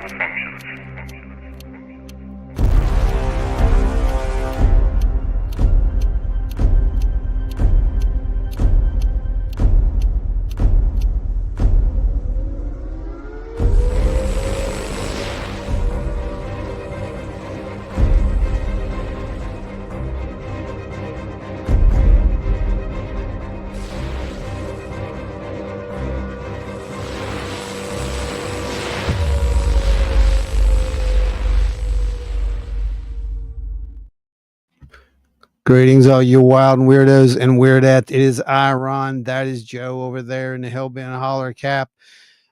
functions. Greetings, all you wild and weirdos and weirdettes. It is I, Ron. That is Joe over there in the Hellbent Holler Cap.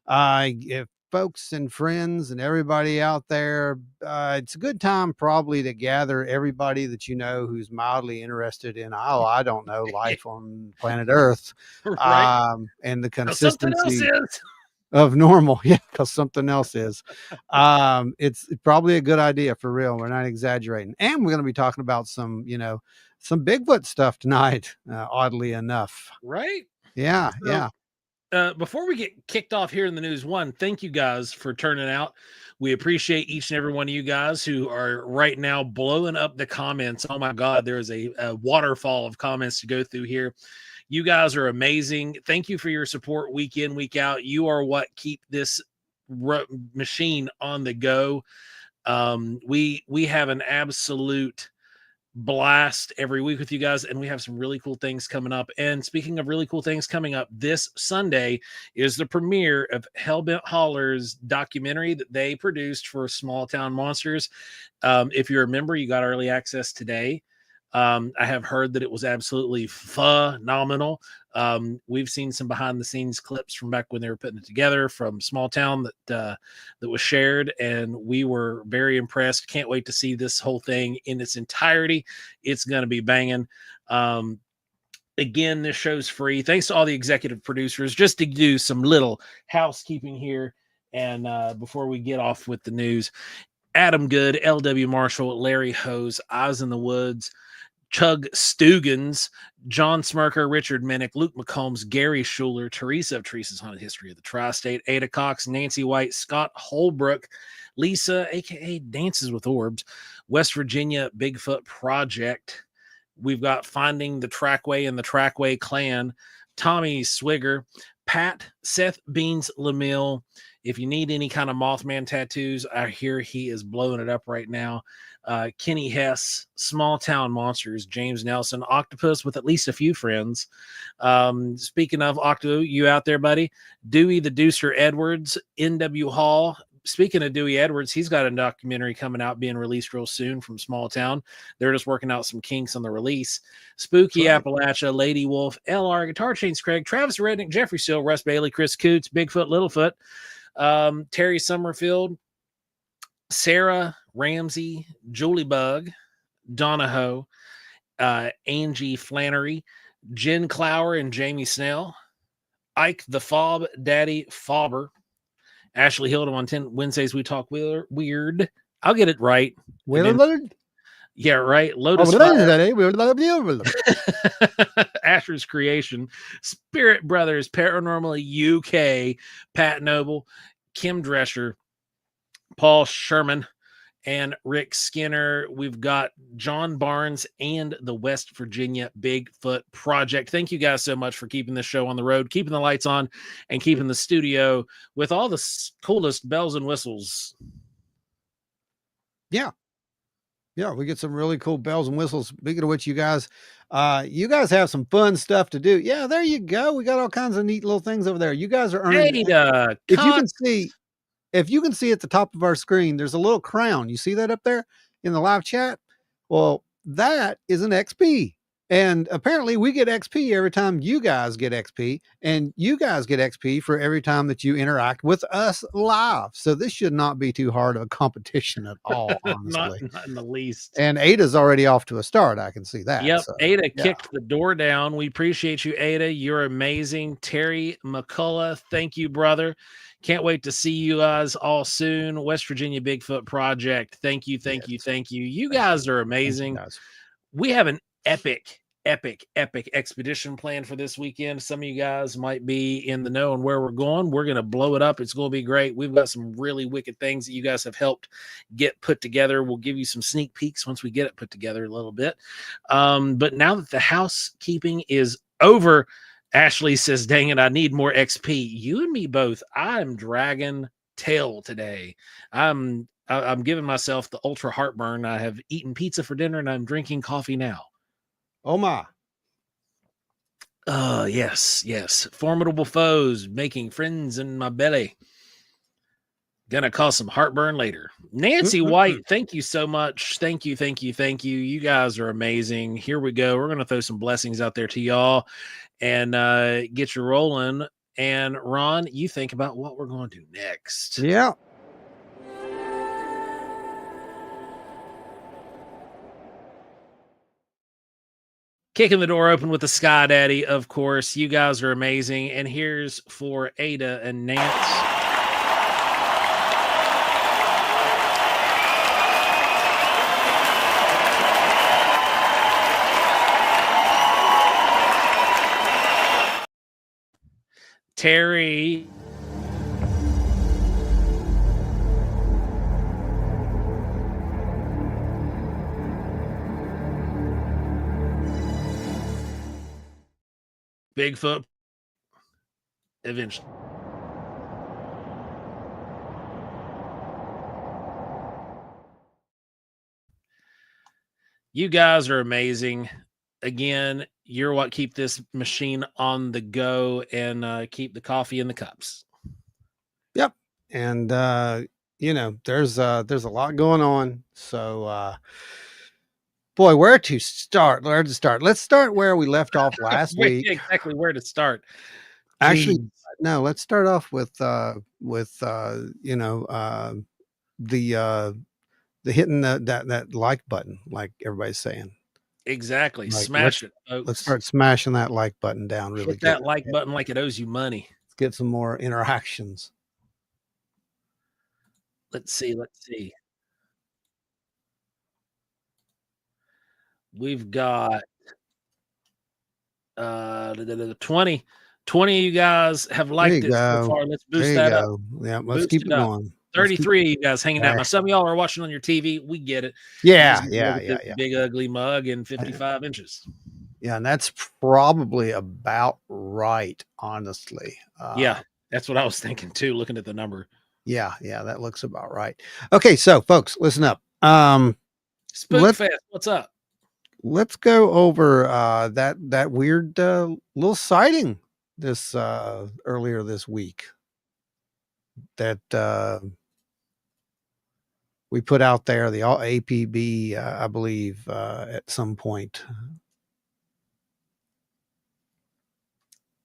If folks and friends and everybody out there, it's a good time probably to gather everybody that you know who's mildly interested in, I don't know, life on planet Earth. Right. And the Something else consistency is. of normal. Yeah, because something else is. It's probably a good idea for real. We're not exaggerating. And we're going to be talking about some, some Bigfoot stuff tonight, oddly enough. Right. Yeah. So, before we get kicked off here in the news, thank you guys for turning out. We appreciate each and every one of you guys who are right now blowing up the comments. Oh my God, there is a waterfall of comments to go through here. You guys are amazing. Thank you for your support week in, week out. You are what keep this machine on the go. We have an absolute blast every week with you guys, and we have some really cool things coming up. And speaking of really cool things coming up, this Sunday is the premiere of Hellbent Holler's documentary that they produced for Small Town Monsters. If you're a member, you got early access today. I have heard that it was absolutely phenomenal. We've seen some behind the scenes clips from back when they were putting it together from Small Town that was shared, and we were very impressed. Can't wait to see this whole thing in its entirety. It's going to be banging. Again, this show's free. Thanks to all the executive producers. Just to do some little housekeeping here, and before we get off with the news, Adam Good, L.W. Marshall, Larry Hose, Eyes in the Woods, Chug Stugans, John Smirker, Richard Minnick, Luke McCombs, Gary Schuler, Teresa of Teresa's Haunted History of the Tri-State, Ada Cox, Nancy White, Scott Holbrook, Lisa, a.k.a. Dances with Orbs, West Virginia Bigfoot Project. We've got Finding the Trackway and the Trackway Clan, Tommy Swigger, Pat, Seth Beans Lamille. If you need any kind of Mothman tattoos, I hear he is blowing it up right now. Kenny Hess, Small Town Monsters, James Nelson, Octopus with at least a few friends. Speaking of Octo, you out there, buddy? Dewey the Deucer Edwards, N.W. Hall. Speaking of Dewey Edwards, he's got a documentary coming out being released real soon from Small Town. They're just working out some kinks on the release. Spooky Appalachia, Lady Wolf, LR, Guitar Chains Craig, Travis Rednick, Jeffrey Still, Russ Bailey, Chris Coots, Bigfoot, Littlefoot, Terry Summerfield, Sarah Ramsey, Julie Bug, Donahoe, Angie Flannery, Jen Clower and Jamie Snell, Ike the Fob, Daddy Fauber, Ashley Hilda on 10 Wednesdays We Talk Weird. I'll get it right. Yeah, right. Lotus Asher's Creation, Spirit Brothers, Paranormal UK, Pat Noble, Kim Drescher, Paul Sherman, and Rick Skinner. We've got John Barnes and the West Virginia Bigfoot Project. Thank you guys so much for keeping this show on the road, keeping the lights on, and keeping the studio with all the coolest bells and whistles. Yeah, we get some really cool bells and whistles. Speaking of which, you guys have some fun stuff to do. Yeah, there you go. We got all kinds of neat little things over there. You guys are earning. If you can see at the top of our screen, there's a little crown. You see that up there in the live chat? Well, that is an XP. And apparently we get XP every time you guys get XP, and you guys get XP for every time that you interact with us live. So this should not be too hard of a competition at all, honestly. not in the least. And Ada's already off to a start. I can see that. Yep. So, Ada kicked the door down. We appreciate you, Ada. You're amazing. Terry McCullough, thank you, brother. Can't wait to see you guys all soon. West Virginia Bigfoot Project. Thank you. You guys are amazing. We have an epic epic expedition plan for this weekend. Some of you guys might be in the know on where we're going. We're going to blow it up. It's going to be great. We've got some really wicked things that you guys have helped get put together. We'll give you some sneak peeks once we get it put together a little bit. But now that the housekeeping is over, Ashley says, dang it, I need more XP. You and me both. I'm dragging tail today. I'm giving myself the ultra heartburn. I have eaten pizza for dinner and I'm drinking coffee now. Oh my. Yes. Formidable foes making friends in my belly. Gonna cause some heartburn later. Nancy White, thank you so much. Thank you. You guys are amazing. Here we go. We're gonna throw some blessings out there to y'all and get you rolling. And Ron, you think about what we're going to do next. Yeah. Kicking the door open with the Sky Daddy, of course. You guys are amazing. And here's for Ada and Nance. Terry. Bigfoot. Eventually. You guys are amazing. Again, you're what keep this machine on the go and keep the coffee in the cups. Yep. And there's a lot going on. So boy, where to start? Let's start where we left off last week. Exactly where to start. Actually, no, let's start off with the hitting that like button, like everybody's saying. Exactly. Like, Smash it, folks. Let's start smashing that like button down really good. Hit that like button like it owes you money. Let's get some more interactions. Let's see. We've got 20 of you guys have liked it so far. Let's boost that up. Yeah, let's keep it going. 33 of you guys hanging out. Now, some of y'all are watching on your TV. We get it. Yeah. Big ugly mug and 55 inches. Yeah, and that's probably about right, honestly. Yeah, that's what I was thinking too, looking at the number. Yeah, that looks about right. Okay, so folks, listen up. Spook Fest, what's up? Let's go over that weird little sighting this earlier this week that we put out there, the APB, I believe, at some point.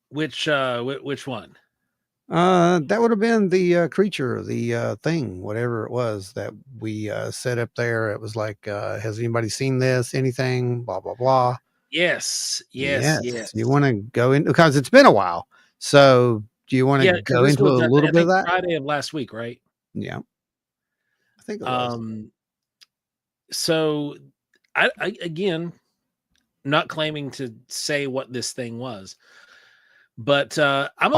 Which one? That would have been the creature, the thing, whatever it was that we set up there. It was like, has anybody seen this? Anything? Blah blah blah. Yes. You want to go in because it's been a while. So do you want to go into a little bit of that? Friday of last week, right? Yeah, I think it was. So I again, not claiming to say what this thing was, but I'm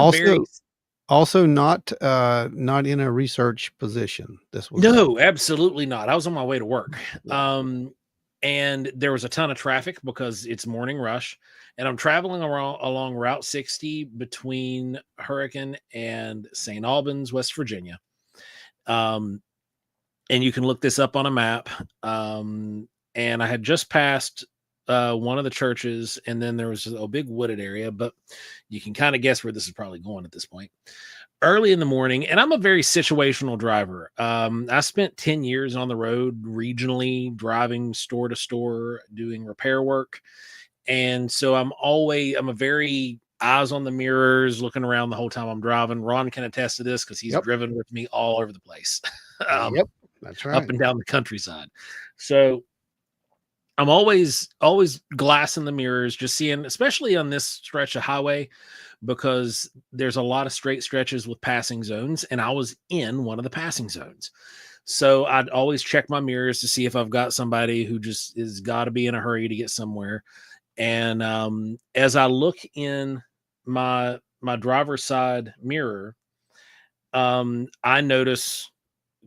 also not in a research position. This was absolutely not. I was on my way to work. And there was a ton of traffic because it's morning rush, and I'm traveling along Route 60 between Hurricane and St. Albans, West Virginia. And you can look this up on a map. And I had just passed one of the churches, and then there was a big wooded area, but you can kind of guess where this is probably going at this point. Early in the morning, and I'm a very situational driver. I spent 10 years on the road regionally, driving store to store, doing repair work. And so I'm a very eyes on the mirrors, looking around the whole time I'm driving. Ron can attest to this because he's driven with me all over the place. That's right. Up and down the countryside. So I'm always glassing the mirrors, just seeing, especially on this stretch of highway, because there's a lot of straight stretches with passing zones, and I was in one of the passing zones. So I'd always check my mirrors to see if I've got somebody who just is got to be in a hurry to get somewhere. And as I look in my driver's side mirror, I notice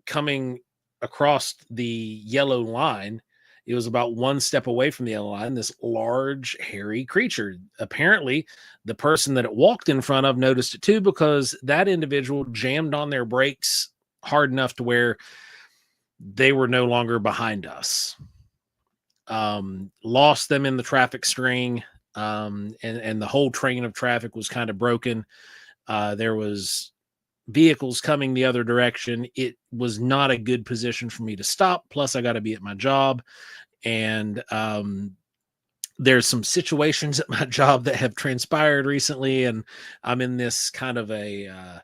coming across the yellow line, it was about one step away from the yellow line, this large, hairy creature. Apparently, the person that it walked in front of noticed it too, because that individual jammed on their brakes hard enough to where they were no longer behind us. Lost them in the traffic string, and the whole train of traffic was kind of broken. There was vehicles coming the other direction. It was not a good position for me to stop. Plus, I got to be at my job. And there's some situations at my job that have transpired recently. And I'm in this kind of a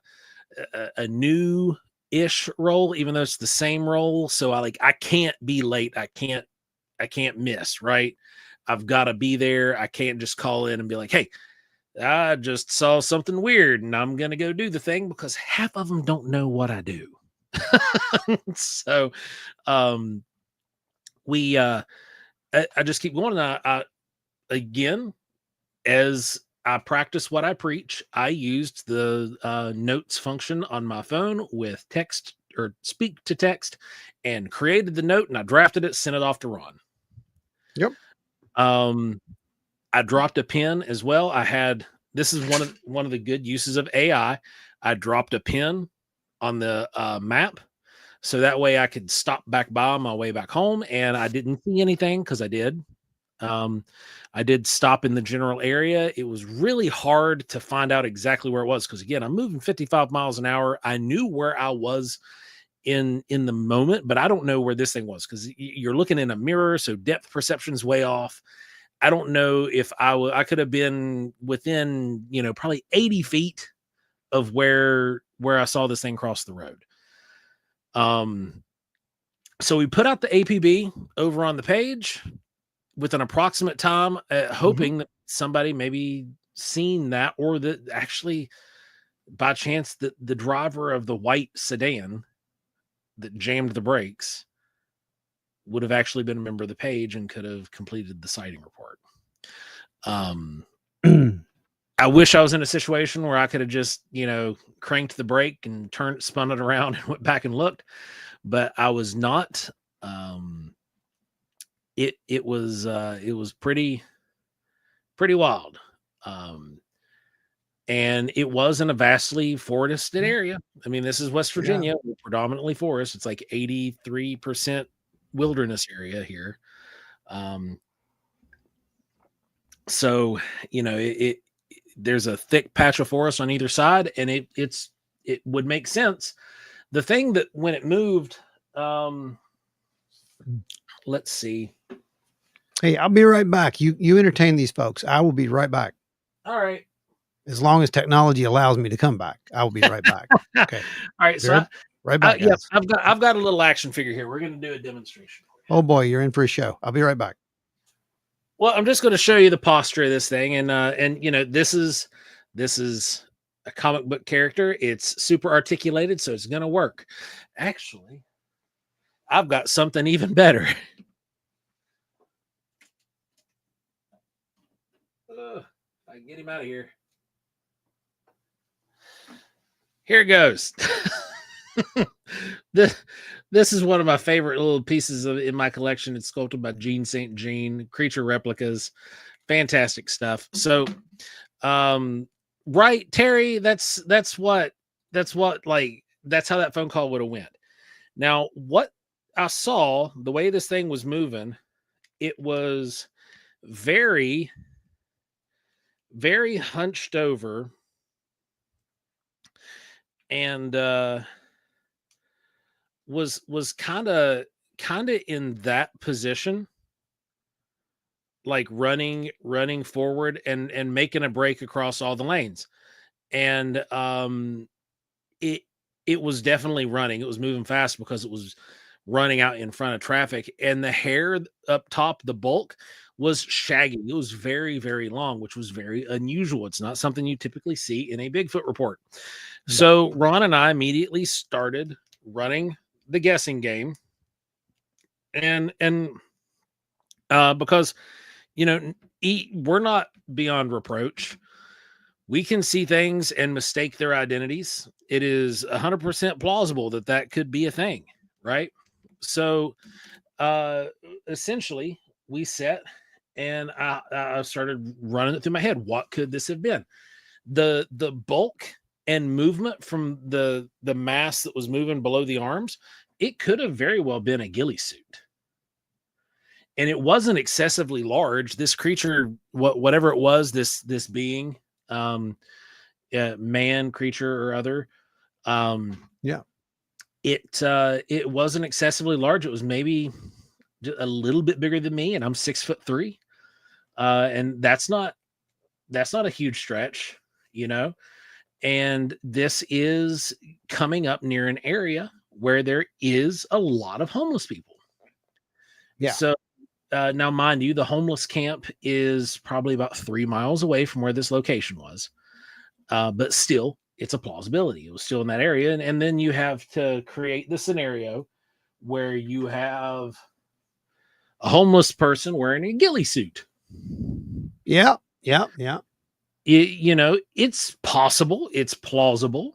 new-ish role, even though it's the same role. So I can't be late. I can't miss, right? I've got to be there. I can't just call in and be like, hey, I just saw something weird and I'm going to go do the thing, because half of them don't know what I do. So, I just keep going. I again, as I practice what I preach, I used the notes function on my phone with text or speak to text, and created the note, and I drafted it, sent it off to Ron. Yep. I dropped a pin as well. This is one of the good uses of AI. I dropped a pin on the map, so that way I could stop back by on my way back home, and I didn't see anything because I did. I did stop in the general area. It was really hard to find out exactly where it was, because again, I'm moving 55 miles an hour. I knew where I was in the moment, but I don't know where this thing was, because you're looking in a mirror, so depth perception is way off. I don't know if I could have been within, probably 80 feet of where I saw this thing cross the road. So we put out the APB over on the page with an approximate time, hoping that somebody maybe seen that, or that actually by chance that the driver of the white sedan that jammed the brakes would have actually been a member of the page and could have completed the sighting report. I wish I was in a situation where I could have just, cranked the brake and spun it around and went back and looked, but I was not. It was pretty wild. And it was in a vastly forested area. I mean, this is West Virginia, predominantly forest. It's like 83% wilderness area here. So, there's a thick patch of forest on either side, and it would make sense. The thing that when it moved, let's see. Hey, I'll be right back. You entertain these folks. I will be right back. All right. As long as technology allows me to come back, I will be right back. Okay. All right. So right back, guys. Yeah, I've got a little action figure here. We're going to do a demonstration. Oh boy, you're in for a show. I'll be right back. Well, I'm just going to show you the posture of this thing, and this is a comic book character. It's super articulated, so it's going to work. Actually, I've got something even better. I get him out of here. Here it goes. This is one of my favorite little pieces in my collection. It's sculpted by Gene St. Jean, creature replicas, fantastic stuff. So, right, Terry, that's how that phone call would have went. Now, what I saw, the way this thing was moving, it was very, very hunched over, and was kind of in that position, like running forward and making a break across all the lanes. And it was definitely running. It was moving fast because it was running out in front of traffic, and the hair up top, the bulk, was shaggy. It was very, very long, which was very unusual. It's not something you typically see in a Bigfoot report. So Ron and I immediately started running the guessing game, and because we're not beyond reproach. We can see things and mistake their identities. It is 100% plausible that that could be a thing, right? So, essentially, we sat and I started running it through my head. What could this have been? The bulk and movement from the mass that was moving below the arms, it could have very well been a ghillie suit. And it wasn't excessively large. This creature, whatever it was, this being, man, creature, or other, Yeah. it wasn't excessively large. It was maybe a little bit bigger than me, and I'm 6'3", and that's not a huge stretch, you know. And this is coming up near an area where there is a lot of homeless people. Yeah. So now, mind you, the homeless camp is probably about 3 miles away from where this location was. But still, it's a plausibility. It was still in that area. And then you have to create the scenario where you have a homeless person wearing a ghillie suit. Yeah. Yeah. Yeah. You know, it's possible. It's plausible.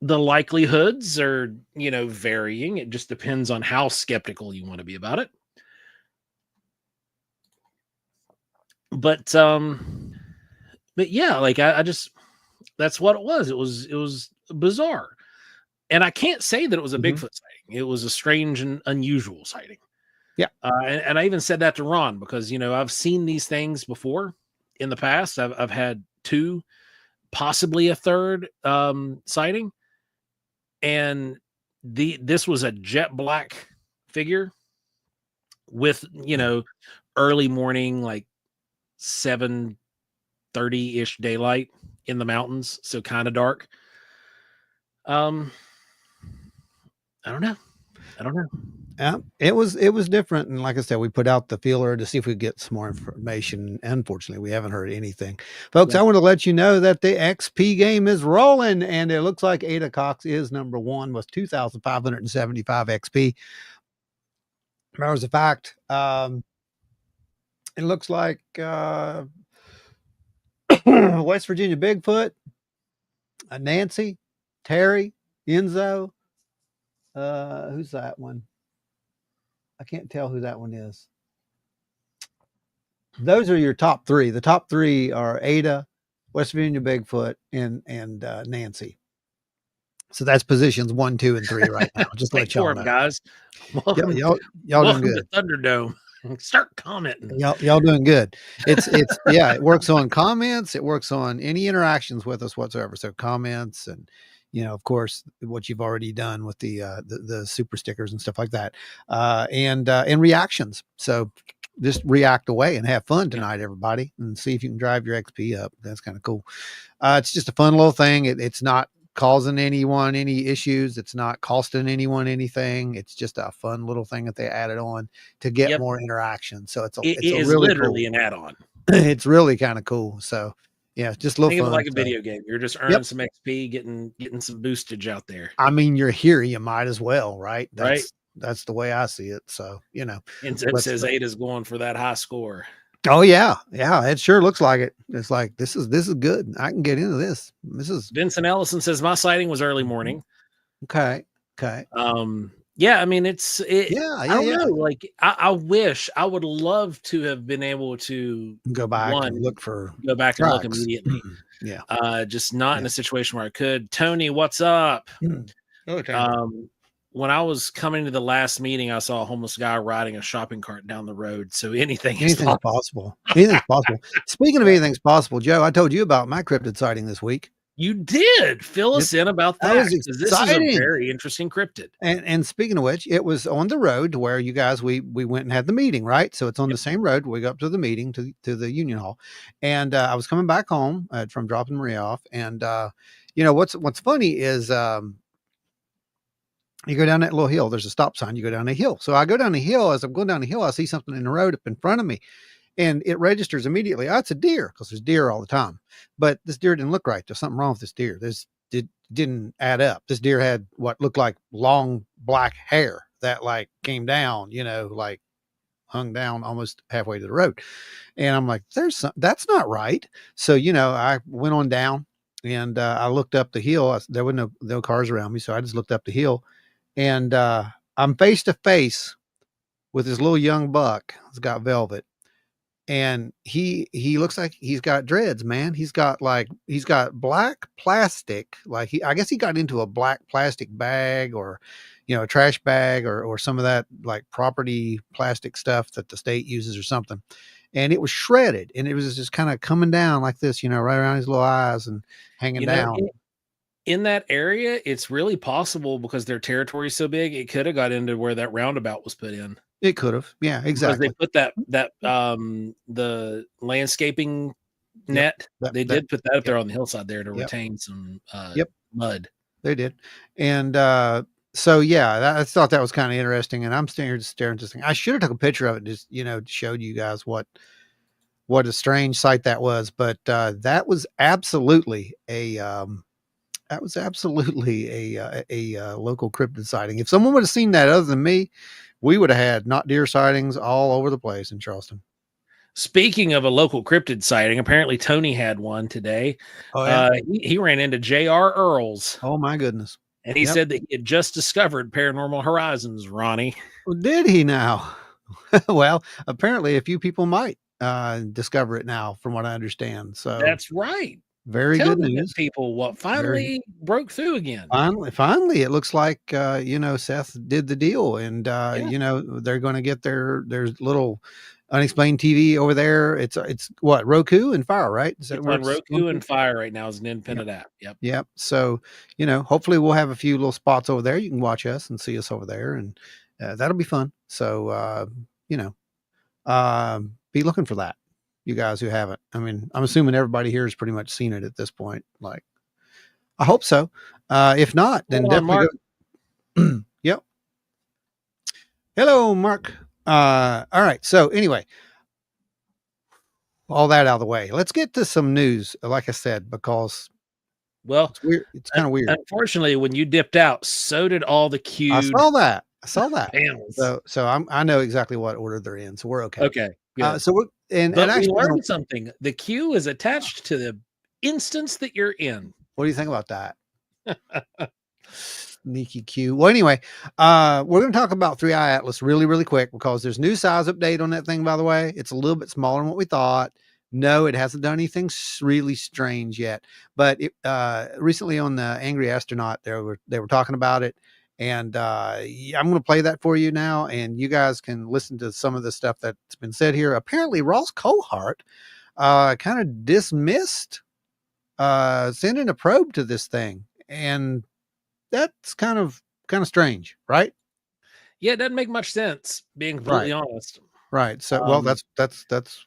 The likelihoods are, you know, varying. It just depends on how skeptical you want to be about it. But yeah, like I just, that's what it was. It was bizarre. And I can't say that it was a Bigfoot sighting. It was a strange and unusual sighting. Yeah. And I even said that to Ron because, you know, I've seen these things before in the past. I've had 2, possibly a third sighting. And this was a jet black figure with, you know, early morning, like 7:30-ish daylight in the mountains. So kind of dark. I don't know. Yeah, it was different, and like I said, we put out the feeler to see if we could get some more information. Unfortunately, we haven't heard anything, folks. I want to let you know that the XP game is rolling, and it looks like Ada Cox is number 1 with 2,575 XP. Matter of fact, it looks like West Virginia Bigfoot, Nancy, Terry, Enzo. Who's that one? I can't tell who that one is. Those are your top 3. The top 3 are Ada, West Virginia Bigfoot, and Nancy. So that's positions 1, 2, and 3 right now. Just let y'all know, guys. Welcome, y'all welcome doing good. to Thunderdome. Start commenting. Y'all doing good. It's yeah. It works on comments. It works on any interactions with us whatsoever. So comments and, you know, of course, what you've already done with the super stickers and stuff like that, and reactions. So just react away and have fun tonight, everybody, and see if you can drive your XP up. That's kind of cool. It's just a fun little thing. It's not causing anyone any issues. It's not costing anyone anything. It's just a fun little thing that they added on to get more interaction. So it's really literally cool. An add-on. It's really kind of cool. So yeah, just a little Think fun. of it like a video game. You're just earning some XP, getting some boostage out there. I mean, you're here, you might as well, right? That's the way I see it. So, you know, and it says Ada's going for that high score. Oh yeah. It sure looks like it. It's like, this is good. I can get into this. This is Vincent Ellison says my sighting was early morning. Okay. Yeah, I mean, I don't know. Like, I wish, I would love to have been able to go back and look immediately. Yeah. Just not in a situation where I could. Tony, what's up? Okay. When I was coming to the last meeting, I saw a homeless guy riding a shopping cart down the road. So anything's possible. Anything's possible. Speaking of anything's possible, Joe, I told you about my cryptid sighting this week. You did. Fill us in about that. That was this is a very interesting cryptid. And speaking of which, it was on the road where you guys, we went and had the meeting, right? So it's on the same road. We go up to the meeting to the Union Hall, and I was coming back home from dropping Maria off. And you know, what's funny is you go down that little hill, there's a stop sign, you go down a hill. So I go down the hill. As I'm going down the hill, I see something in the road up in front of me, and it registers immediately. Oh, it's a deer, because there's deer all the time. But this deer didn't look right. There's something wrong with this deer. Didn't add up. This deer had what looked like long black hair that like came down, you know, like hung down almost halfway to the road. And I'm like, that's not right. So, I went on down and I looked up the hill. There were no cars around me. So I just looked up the hill and I'm face to face with this little young buck. He's got velvet. And he looks like he's got dreads, man. He's got black plastic. I guess he got into a black plastic bag or, a trash bag or some of that like property plastic stuff that the state uses or something. And it was shredded and it was just kind of coming down like this, right around his little eyes and hanging down. In that area, it's really possible because their territory is so big, it could have got into where that roundabout was put in. It could have. Yeah, exactly. Because they put the landscaping net, they did put that up there on the hillside there to retain some mud. They did. And so yeah, I thought that was kind of interesting. And I'm staring at this thing. I should have took a picture of it, just showed you guys what a strange sight that was. But that was absolutely a local cryptid sighting. If someone would have seen that other than me, we would have had not deer sightings all over the place in Charleston. Speaking of a local cryptid sighting, apparently Tony had one today. Oh, yeah? He ran into J.R. Earls. Oh, my goodness. And he said that he had just discovered Paranormal Horizons, Ronnie. Well, did he now? Well, apparently a few people might discover it now, from what I understand. So that's right. Very Tell good news. People what finally broke through again. Finally, it looks like Seth did the deal, and they're going to get their little unexplained TV over there. It's what, Roku and Fire, right? Is that on Roku and Fire right now as an independent app? Yep. So hopefully we'll have a few little spots over there. You can watch us and see us over there, and that'll be fun. So be looking for that. You guys who haven't. I mean, I'm assuming everybody here has pretty much seen it at this point. Like, I hope so. If not, then definitely go. Yep. Hello, Mark. All right. So anyway, all that out of the way. Let's get to some news. Like I said, because it's weird. It's kind of weird. Unfortunately, when you dipped out, so did all the queued. I saw that. Panels. So I know exactly what order they're in. So we're okay. Okay. So we're and actually we learned something. The queue is attached to the instance that you're in. What do you think about that? Sneaky queue. Well, anyway, we're going to talk about 3i Atlas really, really quick because there's new size update on that thing. By the way, it's a little bit smaller than what we thought. No, it hasn't done anything really strange yet. But recently on the Angry Astronaut, they were talking about it. And I'm going to play that for you now, and you guys can listen to some of the stuff that's been said here. Apparently, Ross Cohart kind of dismissed sending a probe to this thing, and that's kind of strange, right? Yeah, it doesn't make much sense, being completely honest. Right. So, well, that's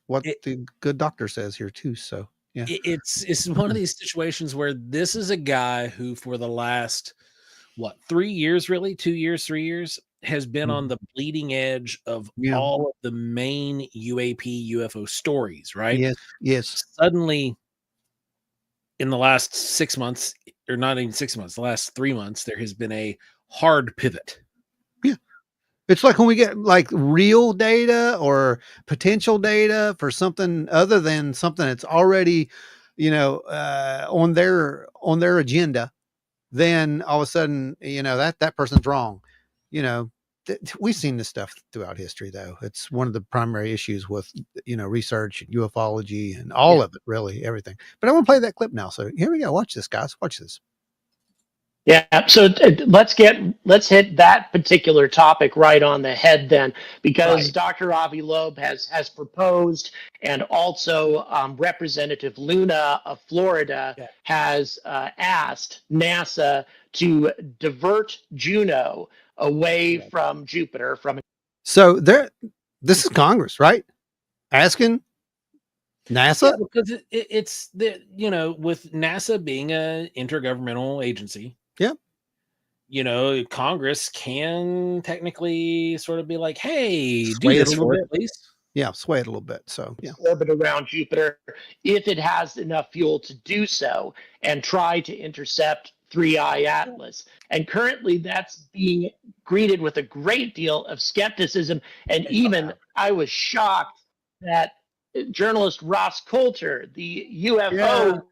what the good doctor says here too. So, yeah, it's one of these situations where this is a guy who, for the last 3 years, really 2 years, 3 years, has been on the bleeding edge of all of the main UAP UFO stories, right? Yes. Suddenly, in the last 6 months, or not even 6 months, the last 3 months, there has been a hard pivot. Yeah. It's like when we get like real data or potential data for something other than something that's already, on their agenda. Then all of a sudden, that person's wrong. We've seen this stuff throughout history, though. It's one of the primary issues with, research, ufology, and all of it, really, everything. But I want to play that clip now. So here we go. Watch this, guys. Watch this. Yeah, so let's hit that particular topic right on the head then, because Dr. Avi Loeb has proposed, and also Representative Luna of Florida has asked NASA to divert Juno away from Jupiter. So this is Congress, right? Asking NASA? Yeah, because it's with NASA being an intergovernmental agency. Yeah. Congress can technically sort of be like, hey, do this for it, please. Yeah, sway it a little bit. So, yeah. Orbit around Jupiter, if it has enough fuel to do so, and try to intercept 3-eye atlas. And currently that's being greeted with a great deal of skepticism. And even I was shocked that journalist Ross Coulter, the UFO,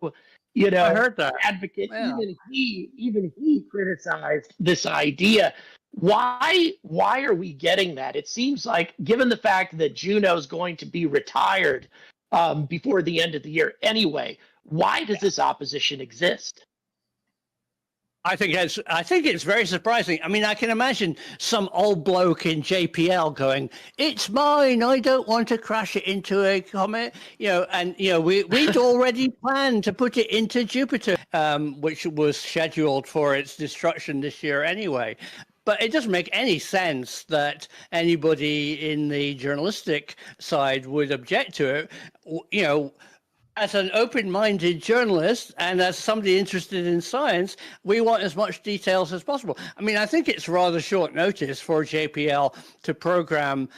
I heard that. advocate, Yeah. even he criticized this idea. Why are we getting that? It seems like, given the fact that Juno is going to be retired before the end of the year anyway, why does this opposition exist? I think it's very surprising. I mean, I can imagine some old bloke in JPL going, "It's mine. I don't want to crash it into a comet." We'd already planned to put it into Jupiter, which was scheduled for its destruction this year anyway. But it doesn't make any sense that anybody in the journalistic side would object to it. As an open-minded journalist and as somebody interested in science, we want as much details as possible. I mean, I think it's rather short notice for JPL to program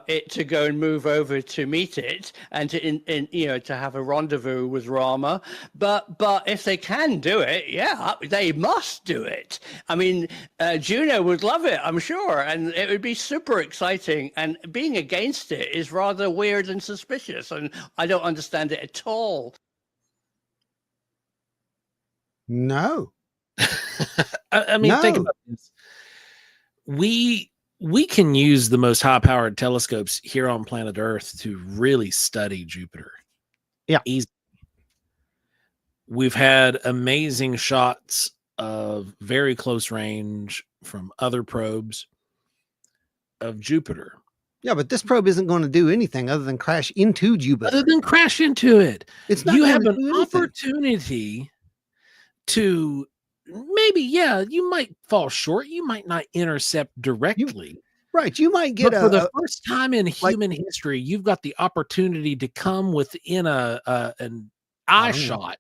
it to go and move over to meet it and to have a rendezvous with Rama. But if they can do it, yeah, they must do it. I mean, Juno would love it, I'm sure, and it would be super exciting. And being against it is rather weird and suspicious, and I don't understand it at all. No. I mean, think No. about this. We can use the most high-powered telescopes here on planet Earth to really study Jupiter. Yeah. Easy. We've had amazing shots of very close range from other probes of Jupiter. Yeah, but this probe isn't going to do anything other than crash into Jupiter. Other than crash into it. It's not You gonna have do an anything. opportunity to maybe, you might fall short. You might not intercept directly. Right. You might get But for the first time in human history, you've got the opportunity to come within an eye shot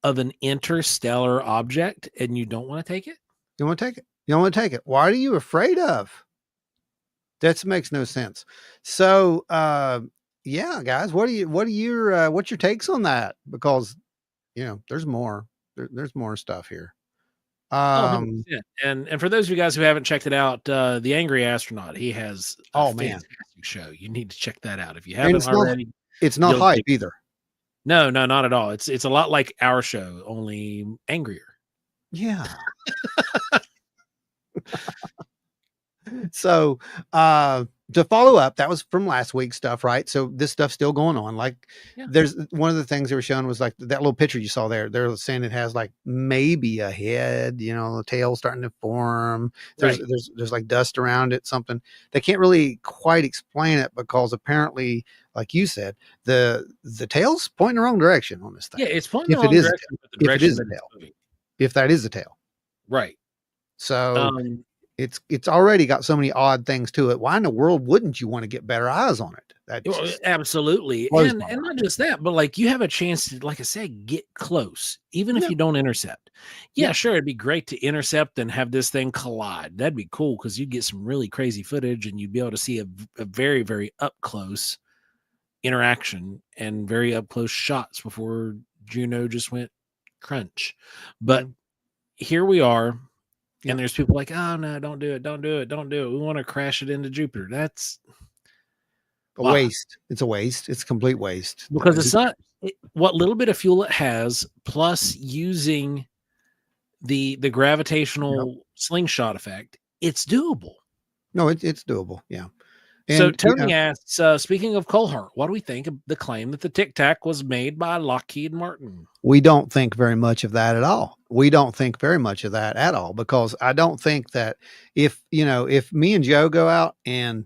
of an interstellar object, and you don't want to take it? You want to take it? You don't want to take it. What are you afraid of? That makes no sense. So, yeah, guys, what's your takes on that? Because, there's more. There's more stuff here. 100%. And for those of you guys who haven't checked it out, the Angry Astronaut, he has a fantastic show. You need to check that out if you haven't already. It's not hype either. No, not at all. It's a lot like our show, only angrier. Yeah. So, to follow up, that was from last week's stuff, right? So this stuff's still going on. Like, there's one of the things they were showing was like that little picture you saw there. They're saying it has like maybe a head, the tail starting to form. There's like dust around it, something. They can't really quite explain it because apparently, like you said, the tail's pointing the wrong direction on this thing. Yeah, it's pointing the wrong direction, but the direction that it's moving. If that is the tail. Right. So it's already got so many odd things to it. Why in the world wouldn't you want to get better eyes on it? Absolutely. And not just that, but like you have a chance to, like I said, get close, even if you don't intercept. Yeah, sure. It'd be great to intercept and have this thing collide. That'd be cool because you'd get some really crazy footage and you'd be able to see a very, very up close interaction and very up close shots before Juno just went crunch. But here we are. And there's people like, oh no, don't do it. We want to crash it into Jupiter. That's a waste. It's a waste. It's a complete waste. Because it's not what little bit of fuel it has, plus using the gravitational slingshot effect, it's doable. No, it's doable. Yeah. And, so Tony asks, speaking of Coulthart, what do we think of the claim that the Tic Tac was made by Lockheed Martin? We don't think very much of that at all. Because I don't think that if me and Joe go out and,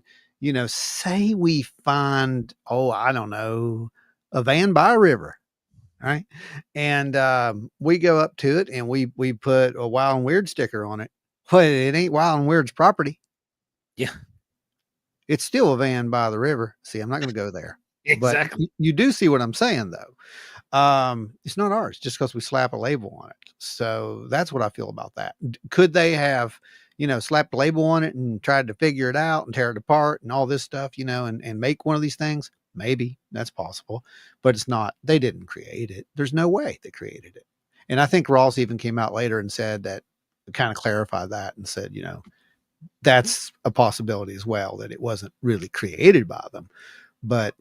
say we find, I don't know, a van by a river, right? And we go up to it and we put a Wild and Weird sticker on it. Well, it ain't Wild and Weird's property. Yeah. It's still a van by the river. See, I'm not going to go there. Exactly. But you do see what I'm saying, though. It's not ours just because we slap a label on it. So that's what I feel about that. Could they have, slapped a label on it and tried to figure it out and tear it apart and all this stuff, and make one of these things? Maybe that's possible, but it's not. They didn't create it. There's no way they created it. And I think Ross even came out later and said that, kind of clarified that and said, that's a possibility as well, that it wasn't really created by them, but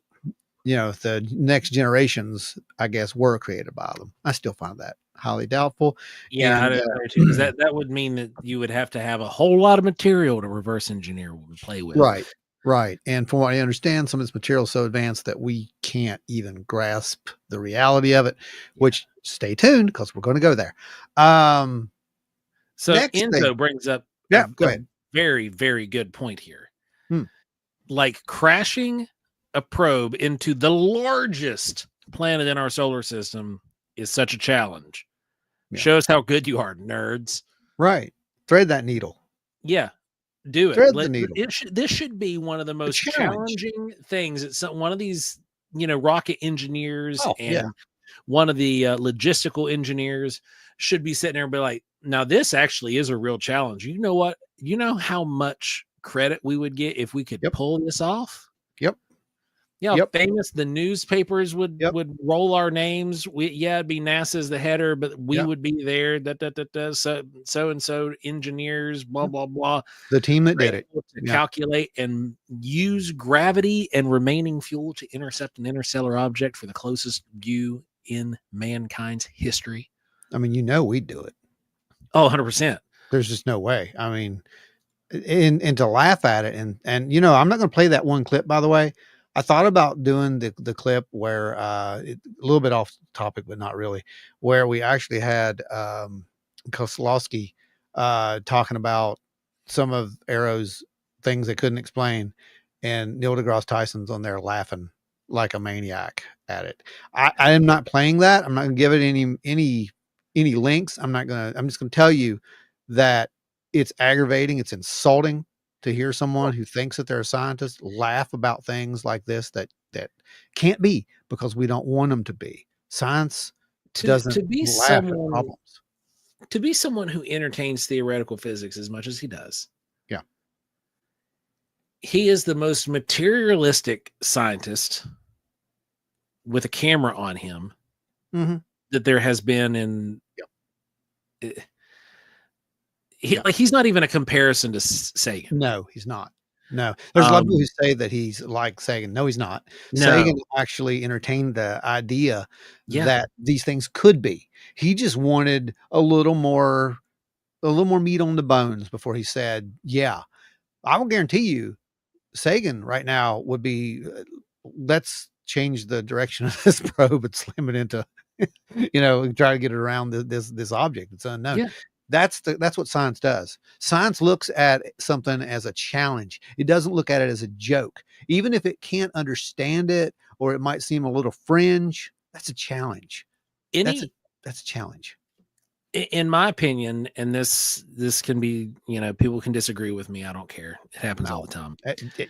the next generations, I guess, were created by them. I still find that highly doubtful. Yeah, I And do too, because that would mean that you would have to have a whole lot of material to reverse engineer and play with. Right. And from what I understand, some of this material is so advanced that we can't even grasp the reality of it, which stay tuned because we're going to go there. So next Enzo thing. brings up Go a ahead. very, very good point here. Hmm. Like crashing a probe into the largest planet in our solar system is such a challenge. Yeah. Shows how good you are, nerds. Right. Thread that needle. Yeah. Do it. Thread the needle. This should be one of the most challenging things. It's one of these, rocket engineers and one of the logistical engineers should be sitting there and be like, now this actually is a real challenge. You know what? You know how much credit we would get if we could pull this off? Yep. Famous the newspapers would roll our names. It'd be NASA's the header, but we would be there. So and so engineers, blah blah blah. The team that did it to calculate and use gravity and remaining fuel to intercept an interstellar object for the closest view in mankind's history. I mean, we'd do it. Oh, 100%. There's just no way. I mean, and to laugh at it, and I'm not going to play that one clip, by the way. I thought about doing the clip where a little bit off topic, but not really, where we actually had Kozlowski talking about some of Arrow's things they couldn't explain, and Neil deGrasse Tyson's on there laughing like a maniac at it. I am not playing that. I'm not going to give it any links. I'm just going to tell you that it's aggravating. It's insulting to hear someone who thinks that they're a scientist laugh about things like this that can't be, because we don't want them to be. Science doesn't laugh at problems. To be someone who entertains theoretical physics as much as he does. Yeah. He is the most materialistic scientist with a camera on him that there has been in. He's not even a comparison to Sagan. No, he's not. No, there's a lot of people who say that he's like Sagan. No, he's not. No. Sagan actually entertained the idea that these things could be. He just wanted a little more meat on the bones before he said, "Yeah, I will guarantee you, Sagan right now would be. Let's change the direction of this probe and slim it into, try to get it around this object. It's unknown." Yeah. That's what science does. Science looks at something as a challenge. It doesn't look at it as a joke. Even if it can't understand it, or it might seem a little fringe, that's a challenge. That's a challenge. In my opinion, and this can be, people can disagree with me. I don't care. It happens all the time.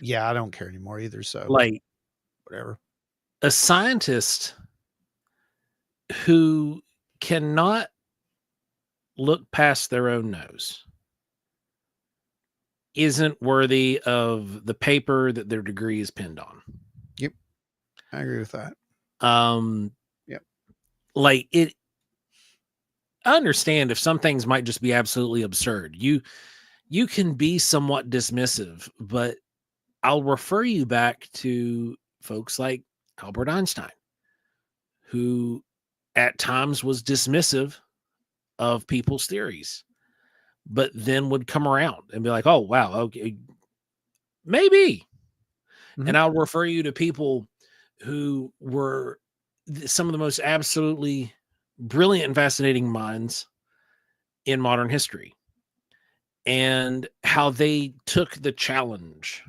Yeah, I don't care anymore either. So whatever. A scientist who cannot look past their own nose isn't worthy of the paper that their degree is pinned on. Yep. I agree with that. Yep. I understand if some things might just be absolutely absurd. You can be somewhat dismissive, but I'll refer you back to folks like Albert Einstein, who at times was dismissive of people's theories, but then would come around and be like, "Oh, wow, okay, maybe." And I'll refer you to people who were some of the most absolutely brilliant and fascinating minds in modern history, and how they took the challenge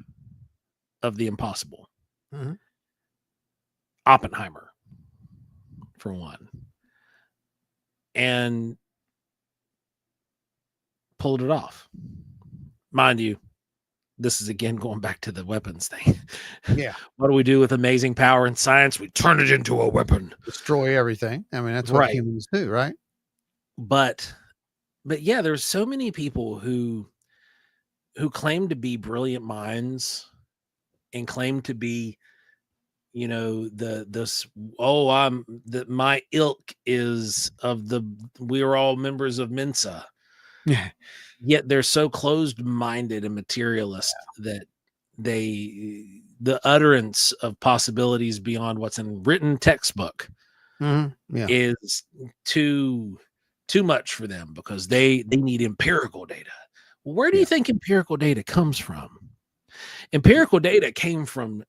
of the impossible. Oppenheimer, for one, and pulled it off. Mind you, this is again going back to the weapons thing. Yeah. What do we do with amazing power in science? We turn it into a weapon. Destroy everything. I mean, that's what humans do, right? But yeah, there's so many people who claim to be brilliant minds and claim to be, you know, my ilk is we're all members of Mensa. Yeah. Yet they're so closed-minded and materialist that the utterance of possibilities beyond what's in written textbook is too much for them, because they need empirical data. Where do you think empirical data comes from? Empirical data came from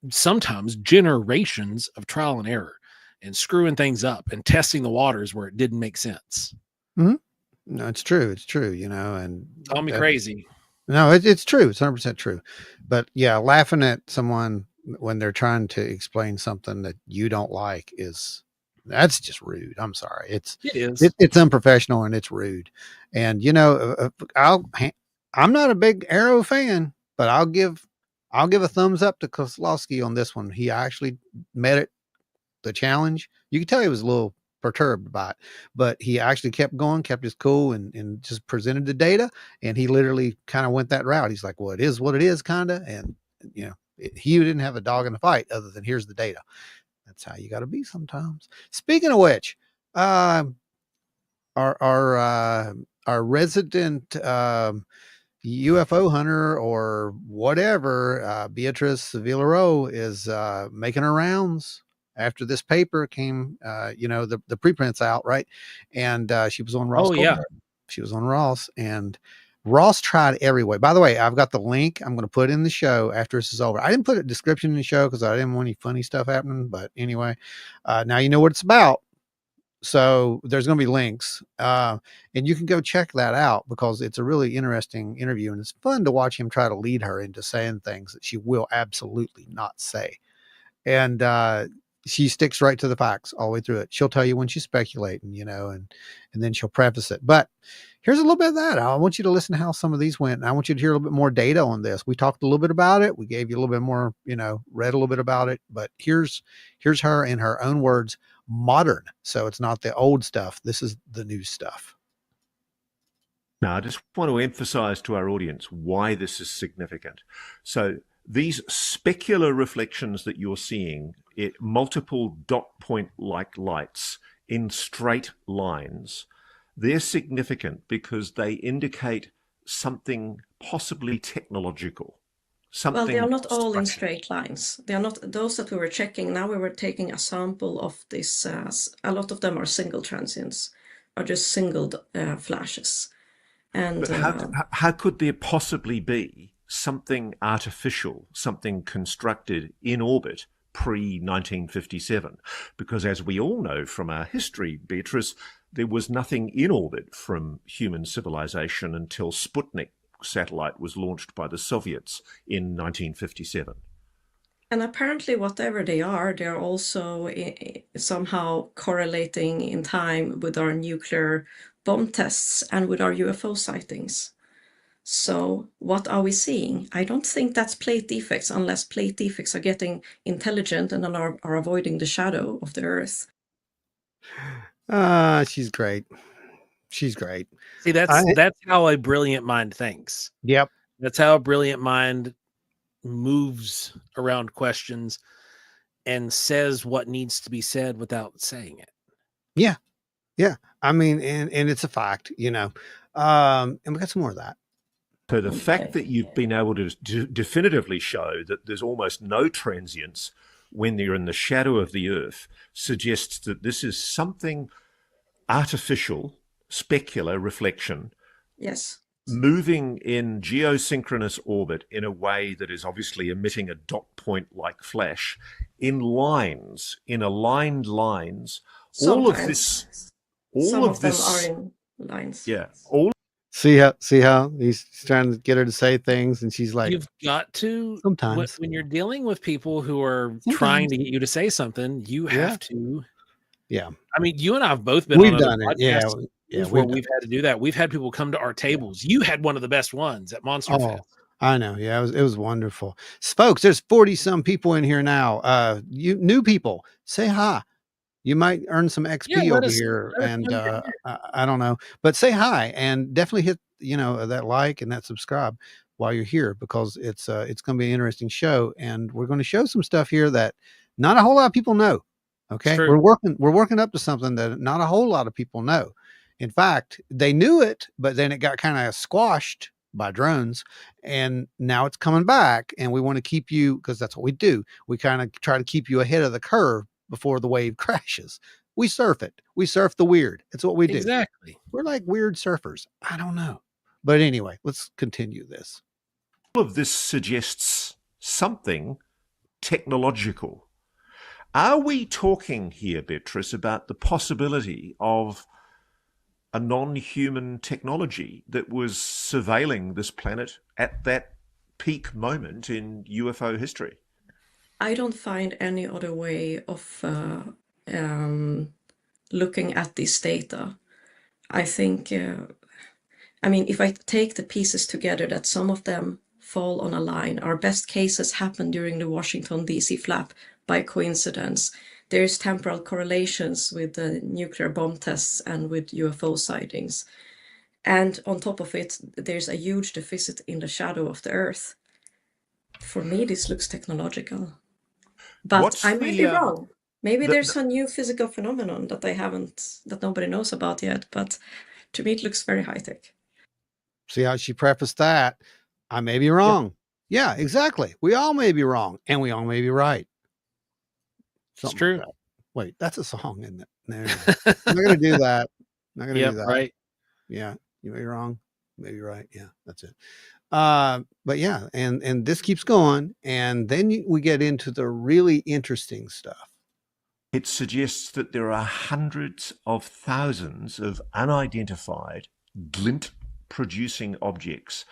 sometimes generations of trial and error and screwing things up and testing the waters where it didn't make sense. No, it's true. It's true, you know, and Call me crazy. No, it's true. It's 100% true. But yeah, laughing at someone when they're trying to explain something that you don't like that's just rude. I'm sorry. It is. It's unprofessional and it's rude. And you know, I'm not a big Arrow fan, but I'll give a thumbs up to Kozlowski on this one. He actually met the challenge. You can tell he was a little perturbed by it, but he actually kept going, kept his cool, and just presented the data. And he literally kind of went that route. He's like, well, it is what it is, kind of. And you know, he didn't have a dog in the fight other than here's the data. That's how you got to be sometimes. Speaking of which, our resident UFO hunter or whatever, Beatrice Villarreau, is making her rounds after this paper came. You know, the preprint's out, right? And she was on Ross. Oh, yeah. She was on Ross, and Ross tried every way. By the way, I've got the link I'm going to put in the show after this is over. I didn't put a description in the show because I didn't want any funny stuff happening. But anyway, now you know what it's about. So there's going to be links, and you can go check that out because it's a really interesting interview, and it's fun to watch him try to lead her into saying things that she will absolutely not say. And she sticks right to the facts all the way through it. She'll tell you when she's speculating, you know, and then she'll preface it. But here's a little bit of that. I want you to listen to how some of these went. And I want you to hear a little bit more data on this. We talked a little bit about it. We gave you a little bit more, you know, read a little bit about it. But here's her in her own words, modern. So it's not the old stuff. This is the new stuff. Now, I just want to emphasize to our audience why this is significant. So these specular reflections that you're seeing, multiple dot point-like lights in straight lines, they're significant because they indicate something possibly technological. Well, they are not all in straight lines. They are not those that we were checking. Now we were taking a sample of this. A lot of them are single transients, are just single flashes. And how could there possibly be something artificial, something constructed in orbit pre-1957? Because as we all know from our history, Beatrice, there was nothing in orbit from human civilization until Sputnik satellite was launched by the Soviets in 1957. And apparently, whatever they are, they're also somehow correlating in time with our nuclear bomb tests and with our UFO sightings. So what are we seeing? I don't think that's plate defects, unless plate defects are getting intelligent and are avoiding the shadow of the Earth. She's great. She's great. See, that's how a brilliant mind thinks. Yep. That's how a brilliant mind moves around questions and says what needs to be said without saying it. Yeah. Yeah. I mean, and it's a fact, you know, and we got some more of that. So the fact that you've been able to definitively show that there's almost no transience when they're in the shadow of the Earth suggests that this is something artificial, specular reflection. Yes. Moving in geosynchronous orbit in a way that is obviously emitting a dot point like flash in lines, in aligned lines. Sometimes. Some of them are in lines. Yeah. See how he's trying to get her to say things, and she's like, you've got to sometimes when you're dealing with people who are trying to get you to say something, you have to. Yeah. I mean, you and I have both been We've on done other podcasts where we've had to do that. We've had people come to our tables. You had one of the best ones at Monster Fest. I know. Yeah, it was wonderful. Folks, there's 40 some people in here now. You new people, say hi. You might earn some XP over here, and I don't know, but say hi and definitely hit that like and that subscribe while you're here, because it's going to be an interesting show, and we're going to show some stuff here that Not a whole lot of people know. Okay. true. We're working up to something that not a whole lot of people know. In fact, they knew it, but then it got kind of squashed by drones, and now it's coming back, and we want to keep you, because that's what we do. We kind of try to keep you ahead of the curve before the wave crashes. We surf it. We surf the weird. It's what we do. Exactly. We're like weird surfers. I don't know. But anyway, let's continue this. All of this suggests something technological. Are we talking here, Beatrice, about the possibility of a non-human technology that was surveilling this planet at that peak moment in UFO history? I don't find any other way of looking at this data. I think, I mean, if I take the pieces together, that some of them fall on a line. Our best cases happen during the Washington, D.C. flap by coincidence. There's temporal correlations with the nuclear bomb tests and with UFO sightings. And on top of it, there's a huge deficit in the shadow of the Earth. For me, this looks technological. But I might be wrong. Maybe there's a new physical phenomenon that that nobody knows about yet. But to me, it looks very high-tech. See how she prefaced that? I may be wrong. Yeah, exactly. We all may be wrong, and we all may be right. It's true. Like that. Wait, that's a song, isn't it? No, I'm not going to do that. I'm not going to do that. Right. Yeah, you may be wrong. Maybe right. Yeah, that's it. But yeah, and this keeps going, and then we get into the really interesting stuff. It suggests that there are hundreds of thousands of unidentified glint-producing objects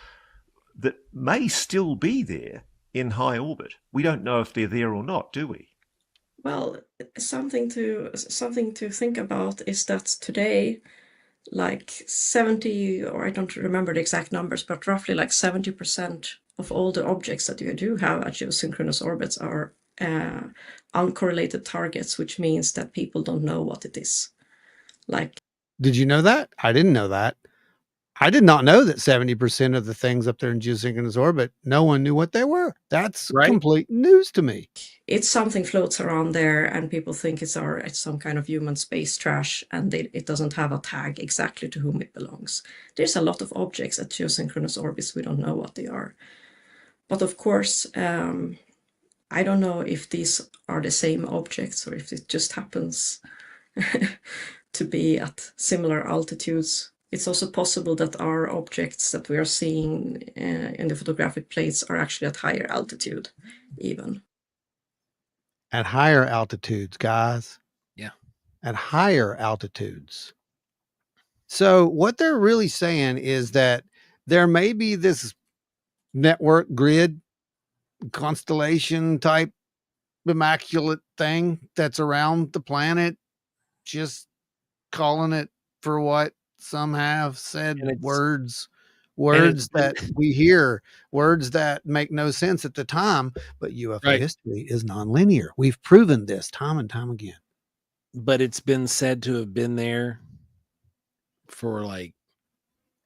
that may still be there in high orbit. We don't know if they're there or not, do we? Well, something to think about is that today, like 70, or I don't remember the exact numbers, but roughly like 70% of all the objects that you do have at geosynchronous orbits are uncorrelated targets, which means that people don't know what it is. Like, did you know that? I didn't know that. I did not know that 70% of the things up there in geosynchronous orbit, no one knew what they were. That's complete news to me. It's something floats around there, and people think it's some kind of human space trash, and it doesn't have a tag exactly to whom it belongs. There's a lot of objects at geosynchronous orbits. We don't know what they are. But of course, I don't know if these are the same objects or if it just happens to be at similar altitudes. It's also possible that our objects that we are seeing in the photographic plates are actually at higher altitude, even. At higher altitudes, guys. Yeah. At higher altitudes. So what they're really saying is that there may be this network grid constellation type immaculate thing that's around the planet, just calling it for what some have said, words that we hear, words that make no sense at the time, but UFO history is nonlinear. We've proven this time and time again. But it's been said to have been there for like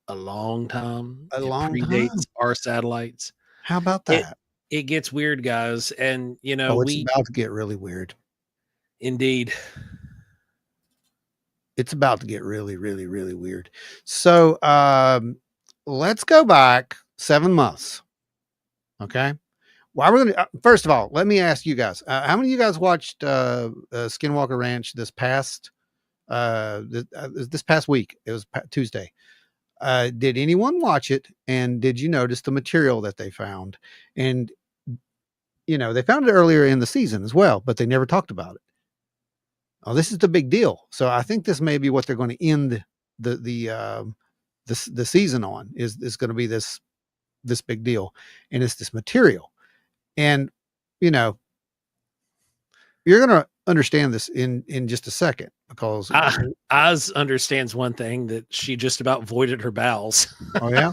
a long time. It predates our satellites. How about that? It gets weird, guys. And you know, it's about to get really weird. Indeed. It's about to get really, really, really weird. So let's go back 7 months. Okay. Well, we're gonna first of all, let me ask you guys, how many of you guys watched Skinwalker Ranch this past week? It was Tuesday. Did anyone watch it? And did you notice the material that they found? And you know, they found it earlier in the season as well, but they never talked about it. Oh, this is the big deal. So I think this may be what they're going to end the season on is going to be this big deal. And it's this material. And, you know, you're going to understand this in just a second, because Oz understands one thing, that she just about voided her bowels. Oh yeah.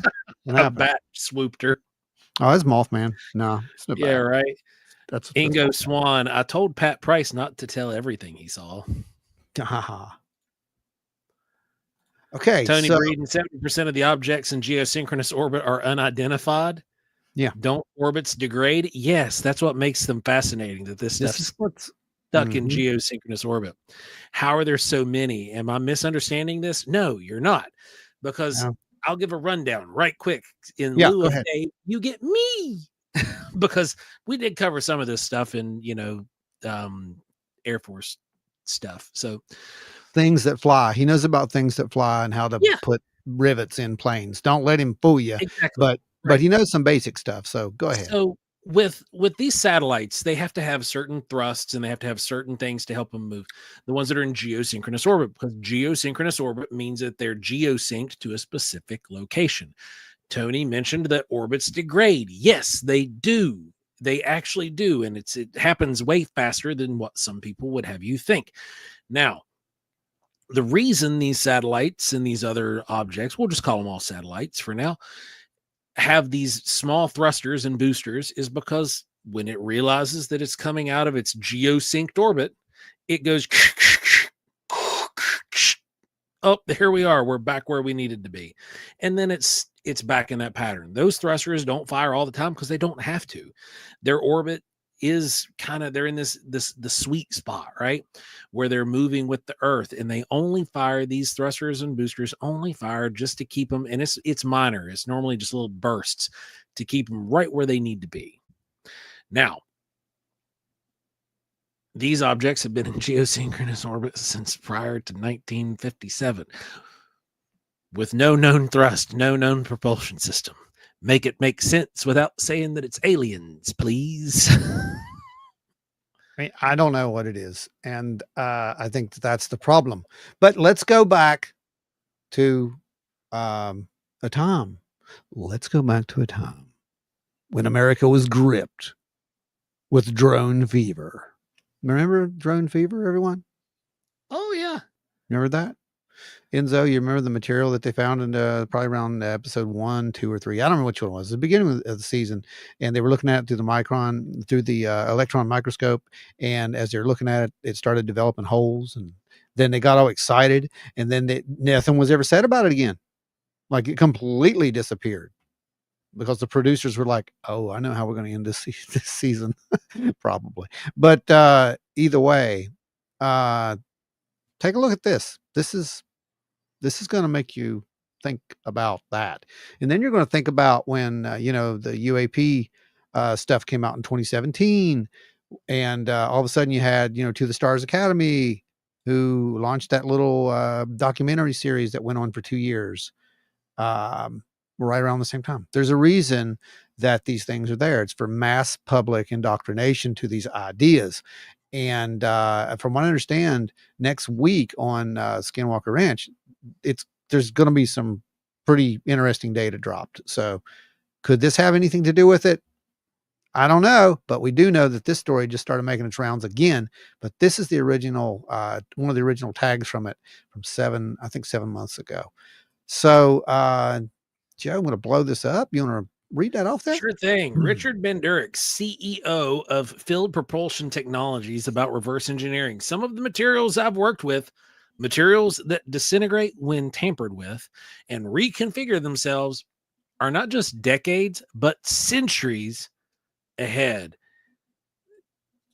A bat swooped her. Oh, it's Mothman. No, it's not bad. Yeah, right. That's Ingo Swan. I told Pat Price not to tell everything he saw. Okay. Tony Breeden, 70% of the objects in geosynchronous orbit are unidentified. Yeah. Don't orbits degrade? Yes, that's what makes them fascinating. That this stuff's stuck in geosynchronous orbit. How are there so many? Am I misunderstanding this? No, you're not, because I'll give a rundown right quick. In lieu of Dave, you get me, because we did cover some of this stuff in, Air Force stuff. So things that fly. He knows about things that fly and how to put rivets in planes. Don't let him fool you. Exactly. But he knows some basic stuff. So go ahead. So with these satellites, they have to have certain thrusts and they have to have certain things to help them move. The ones that are in geosynchronous orbit, because geosynchronous orbit means that they're geosynced to a specific location. Tony mentioned that orbits degrade. Yes, they do. They actually do. And it happens way faster than what some people would have you think. Now, the reason these satellites and these other objects, we'll just call them all satellites for now, have these small thrusters and boosters is because when it realizes that it's coming out of its geosynced orbit, it goes, oh, here we are. We're back where we needed to be. And then it's back in that pattern. Those thrusters don't fire all the time because they don't have to. Their orbit is kind of, they're in the sweet spot, right? Where they're moving with the Earth, and they only fire, these thrusters and boosters only fire just to keep them, and it's minor. It's normally just little bursts to keep them right where they need to be. Now, these objects have been in geosynchronous orbit since prior to 1957 with no known thrust, no known propulsion system. Make it make sense without saying that it's aliens, please. I don't know what it is. And I think that's the problem. But let's go back to a time. Let's go back to a time when America was gripped with drone fever. Remember drone fever, everyone? Oh, yeah. Remember that? Enzo, you remember the material that they found in probably around episode 1, 2, or 3? I don't remember which one it was. The beginning of the season, and they were looking at it through the electron microscope. And as they're looking at it, it started developing holes, and then they got all excited, and then nothing was ever said about it again. Like, it completely disappeared because the producers were like, "Oh, I know how we're going to end this season," probably. But either way, take a look at this. This is going to make you think about that. And then you're going to think about when, the UAP stuff came out in 2017. And all of a sudden you had, To the Stars Academy, who launched that little documentary series that went on for 2 years, right around the same time. There's a reason that these things are there. It's for mass public indoctrination to these ideas. And from what I understand, next week on Skinwalker Ranch, there's going to be some pretty interesting data dropped. So could this have anything to do with it? I don't know, but we do know that this story just started making its rounds again. But this is the original, one of the original tags from it from 7 months ago. So, Joe, I'm going to blow this up. You want to read that off there? Sure thing. Richard Banduric, CEO of Field Propulsion Technologies, about reverse engineering. Some of the materials I've worked with, materials that disintegrate when tampered with and reconfigure themselves, are not just decades, but centuries ahead.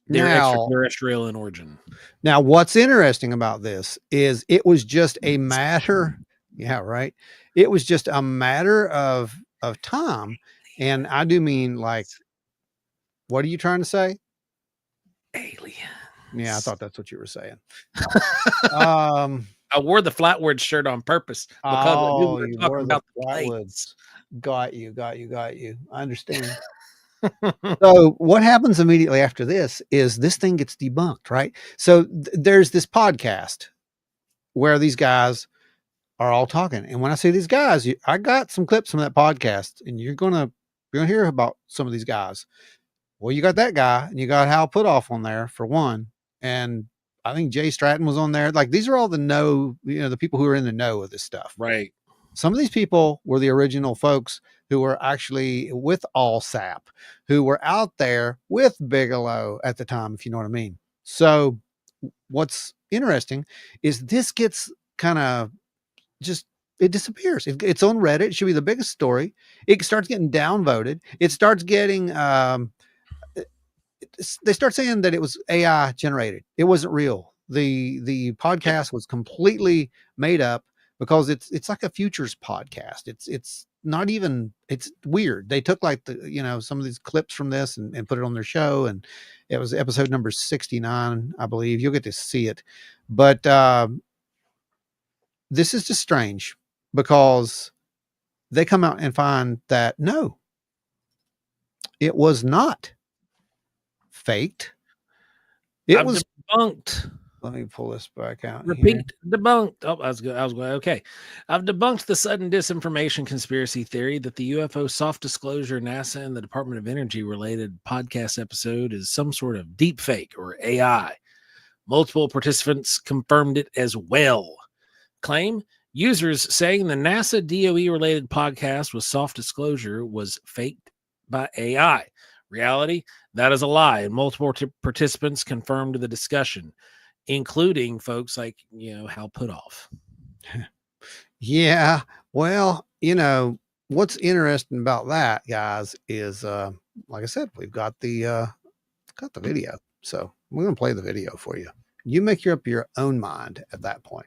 They're extraterrestrial in origin. Now, what's interesting about this is it was just a matter. Yeah, right. It was just a matter of time. And I do mean, like, what are you trying to say? Aliens. Yeah, I thought that's what you were saying. I wore the Flatwoods shirt on purpose because I knew we were talking about the Flatwoods. Got you. I understand. So what happens immediately after this is this thing gets debunked, right? So there's this podcast where these guys are all talking. And when I say these guys, I got some clips from that podcast, and you're gonna hear about some of these guys. Well, you got that guy, and you got Hal Putoff on there for one, and I think Jay Straton was on there. Like, these are all the people who are in the know of this stuff. Right. Some of these people were the original folks who were actually with AllSap, who were out there with Bigelow at the time, if you know what I mean. So what's interesting is this gets kind of it disappears. It's on Reddit. It should be the biggest story. It starts getting downvoted. It starts getting they start saying that it was AI generated. It wasn't real. The podcast was completely made up because it's like a futures podcast. It's not even, it's weird. They took like some of these clips from this and put it on their show, and it was episode number 69, I believe. You'll get to see it. But this is just strange because they come out and find that no, it was not faked. It was debunked. Let me pull this back out. Repeat, debunked. Oh, I was going. Okay, I've debunked the sudden disinformation conspiracy theory that the UFO soft disclosure NASA and the Department of Energy related podcast episode is some sort of deep fake or AI. Multiple participants confirmed it as well. Claim users saying the NASA DOE related podcast with soft disclosure was faked by AI. Reality, that is a lie, and multiple participants confirmed the discussion, including folks like Hal Puthoff. Yeah, well, what's interesting about that, guys, is like I said, we've got the video, so we're gonna play the video for you. You make up your own mind at that point.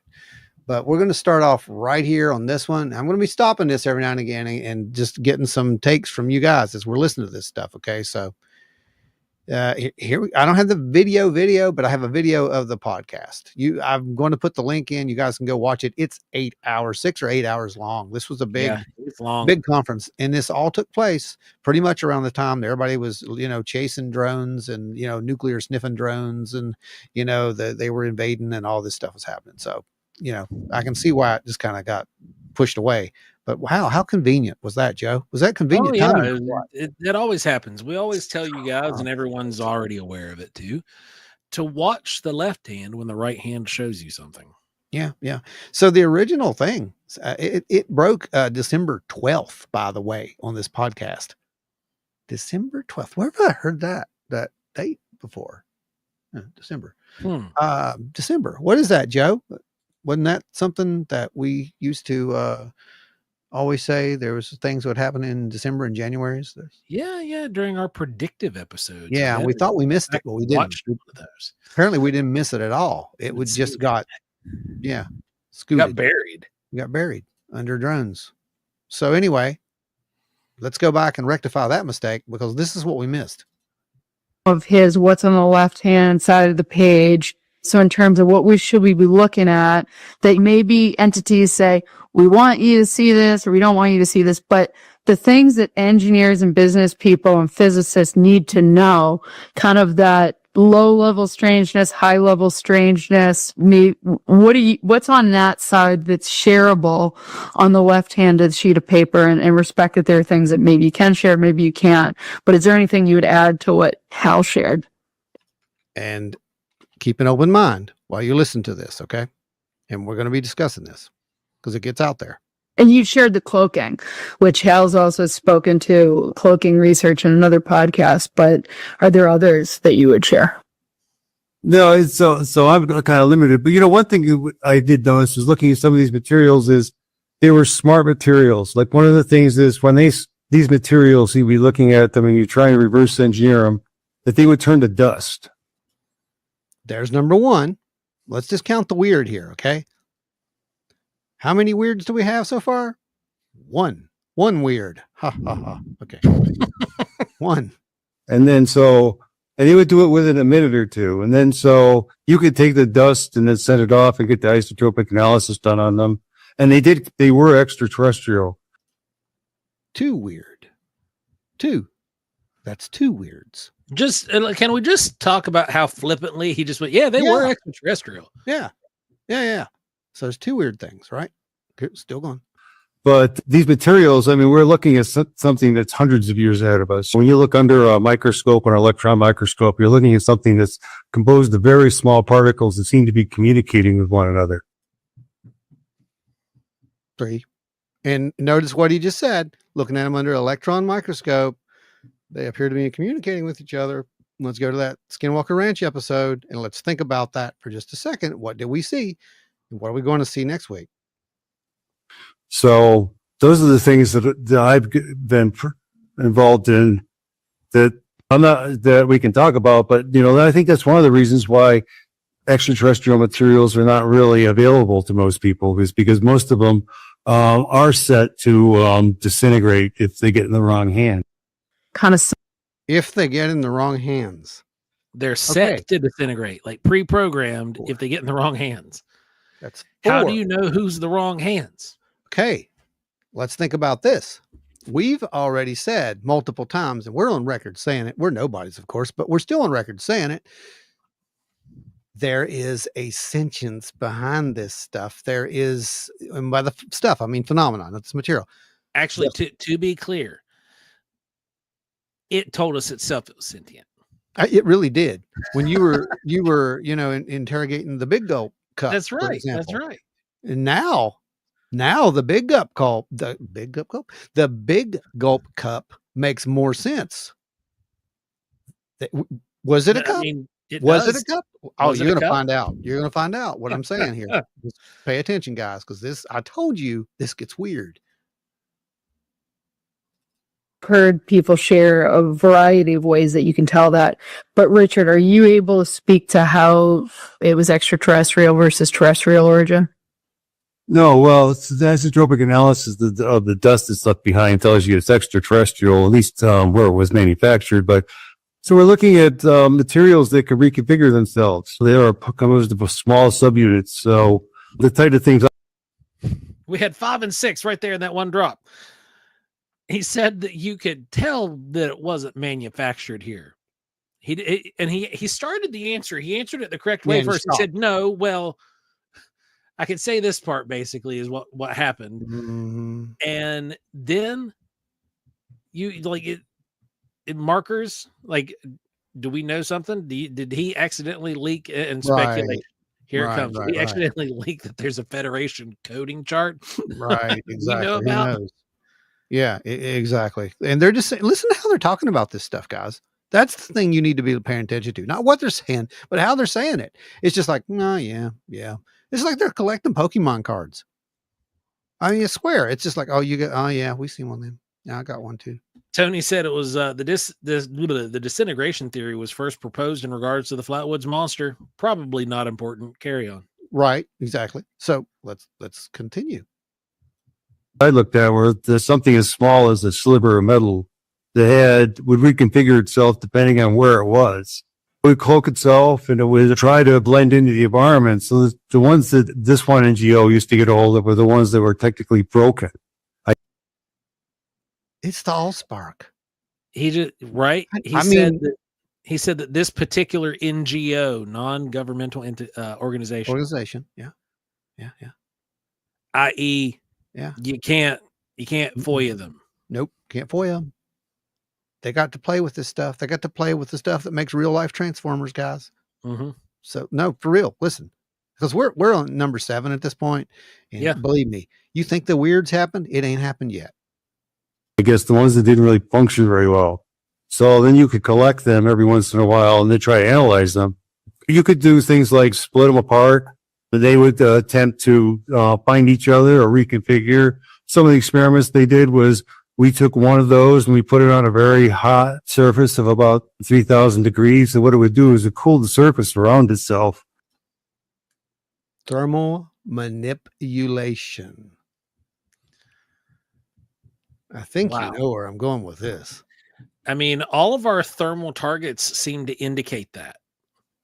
But we're going to start off right here on this one. I'm going to be stopping this every now and again and just getting some takes from you guys as we're listening to this stuff. Okay. So here I don't have the video, but I have a video of the podcast. I'm going to put the link in. You guys can go watch it. It's 8 hours, 6 or 8 hours long. This was a big conference. And this all took place pretty much around the time that everybody was, chasing drones and, nuclear sniffing drones and, they were invading and all this stuff was happening. So, I can see why it just kind of got pushed away. But wow, how convenient was that, Joe? Was that convenient? Oh, yeah, it always happens. We always tell you guys, and everyone's already aware of it too, to watch the left hand when the right hand shows you something. Yeah, yeah. So the original thing, it broke December 12th, by the way, on this podcast. December 12th. Where have I heard that date before? December. December. What is that, Joe? Wasn't that something that we used to always say there was things that would happen in December and January? Yeah. During our predictive episodes. Yeah, and we thought we missed it, but we didn't. Those. Apparently we didn't miss it at all. It would just got scooted. Got buried under drones. So anyway, let's go back and rectify that mistake because this is what we missed. Of his what's on the left hand side of the page. So in terms of what should we be looking at, that maybe entities say, we want you to see this or we don't want you to see this, but the things that engineers and business people and physicists need to know, kind of that low level strangeness, high level strangeness, what's on that side that's shareable on the left-handed sheet of paper, and respect that there are things that maybe you can share, maybe you can't, but is there anything you would add to what Hal shared? And keep an open mind while you listen to this, okay? And we're going to be discussing this because it gets out there. And you shared the cloaking, which Hal's also spoken to cloaking research in another podcast, but are there others that you would share? No, so I'm kind of limited, but one thing I did notice was looking at some of these materials is they were smart materials. Like one of the things is when these materials, you'd be looking at them and you try to reverse engineer them, that they would turn to dust. There's number one. Let's just count the weird here, okay? How many weirds do we have so far? One weird. Ha ha ha. Okay. One. And then they would do it within a minute or two. And then so you could take the dust and then send it off and get the isotopic analysis done on them. And they were extraterrestrial. Too weird. That's two weirds. Can we just talk about how flippantly he just went, they were extraterrestrial. Yeah. So there's two weird things, right? Okay, still going. But these materials, we're looking at something that's hundreds of years ahead of us. When you look under a microscope, an electron microscope, you're looking at something that's composed of very small particles that seem to be communicating with one another. 3. And notice what he just said. Looking at them under an electron microscope, they appear to be communicating with each other. Let's go to that Skinwalker Ranch episode and let's think about that for just a second. What did we see? And what are we going to see next week? So those are the things that I've been involved in that I'm not that we can talk about, but I think that's one of the reasons why extraterrestrial materials are not really available to most people, is because most of them are set to disintegrate if they get in the wrong hand. Kind of If they get in the wrong hands. They're set Okay. to disintegrate, like pre-programmed if they get in the wrong hands. That's How 4. do you know who's the wrong hands? Okay, let's think about this. We've already said multiple times, and we're on record saying it. We're nobodies, of course, but we're still on record saying it. There is a sentience behind this stuff. There is, and by the stuff, I mean phenomenon. It's material. Actually, to be clear, it told us itself it was sentient. It really did. When you were interrogating the big gulp cup. That's for right. example. That's right. And now the big gulp cup makes more sense. Was it a cup? I mean, Was it a cup? Oh, Was it you're a going to cup? find out. You're going to find out what I'm saying here. Just pay attention, guys, because I told you this gets weird. heard people share a variety of ways that you can tell that. But Richard, are you able to speak to how it was extraterrestrial versus terrestrial origin? No, well, it's the isotropic analysis of the dust that's left behind tells you it's extraterrestrial, at least where it was manufactured. But so we're looking at materials that can reconfigure themselves. So they are composed of small subunits. So the type of things. We had 5 and 6 right there in that one drop. He said that you could tell that it wasn't manufactured here. He started the answer. He answered it the correct way first. He said, "No, well, I could say this part basically is what happened." Mm-hmm. And then you like it markers, like, do we know something? Did he accidentally leak and speculate? Right. Here it comes. Right. He accidentally leaked that there's a Federation coding chart. Right. Exactly. We know Who about. knows? Yeah, exactly. And they're just saying, listen to how they're talking about this stuff, guys. That's the thing you need to be paying attention to. Not what they're saying, but how they're saying it. It's just like, no, yeah. It's like they're collecting Pokemon cards. I mean, I swear. It's just like, oh, yeah, we seen one of them. Yeah, I got one too. Tony said it was the disintegration theory was first proposed in regards to the Flatwoods monster. Probably not important. Carry on. Right, exactly. So let's continue. I looked at where there's something as small as a sliver of metal, the head would reconfigure itself depending on where it was. It would cloak itself and it would try to blend into the environment. So the ones that this one NGO used to get a hold of were the ones that were technically broken. It's the Allspark. He just right. He said that this particular NGO, non-governmental organization, Yeah. i.e., Yeah. you can't FOIA them. Nope, can't FOIA them. They got to play with this stuff. They got to play with the stuff that makes real life transformers, guys. Mm-hmm. So no, for real. Listen, because we're on number 7 at this point, and believe me, you think the weirds happened? It ain't happened yet. I guess the ones that didn't really function very well. So then you could collect them every once in a while and then try to analyze them. You could do things like split them apart. They would attempt to find each other or reconfigure. Some of the experiments they did was we took one of those and we put it on a very hot surface of about 3,000 degrees. And what it would do is it cooled the surface around itself. Thermal manipulation. I think you know where I'm going with this. I mean, all of our thermal targets seem to indicate that.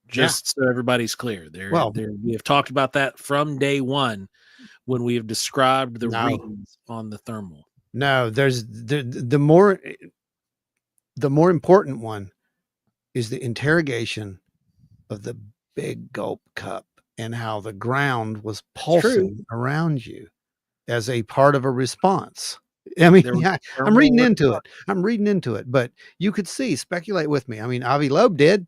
Just so everybody's clear. We have talked about that from day one when we have described the readings on the thermal. No, there's the more important one is the interrogation of the big gulp cup and how the ground was pulsing around you as a part of a response. I mean, I'm reading into it, but you could speculate with me. I mean, Avi Loeb did.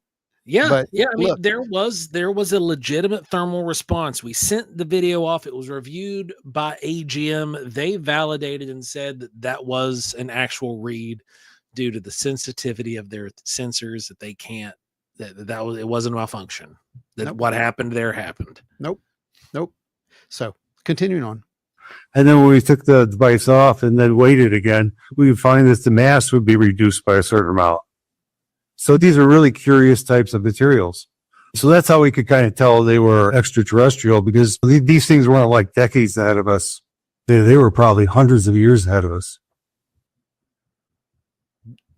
I mean, there was a legitimate thermal response. We sent the video off. It was reviewed by AGM. They validated and said that was an actual read due to the sensitivity of their sensors that they can't. It wasn't a malfunction. What happened there happened. Nope. So continuing on. And then when we took the device off and then waited again, we would find that the mass would be reduced by a certain amount. So these are really curious types of materials. So that's how we could kind of tell they were extraterrestrial, because these things weren't like decades ahead of us. They were probably hundreds of years ahead of us.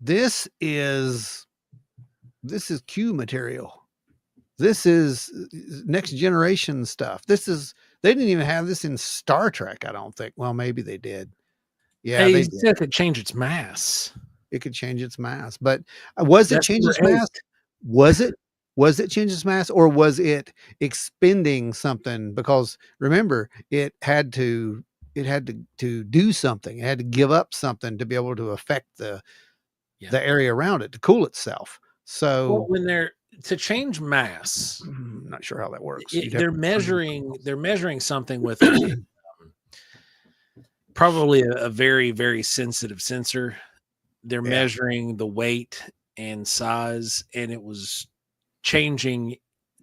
This is Q material. This is next generation stuff. They didn't even have this in Star Trek, I don't think. Well, maybe they did. Yeah, Hey, they it did. said it could change its mass. It could change its mass, but was it That's change its number mass? Was it change its mass, or was it expending something? Because remember, it had to do something. It had to give up something to be able to affect the area around it to cool itself. So Well, when they're to change mass, I'm not sure how that works. they're measuring something with probably a very, very sensitive sensor. They're measuring the weight and size, and it was changing.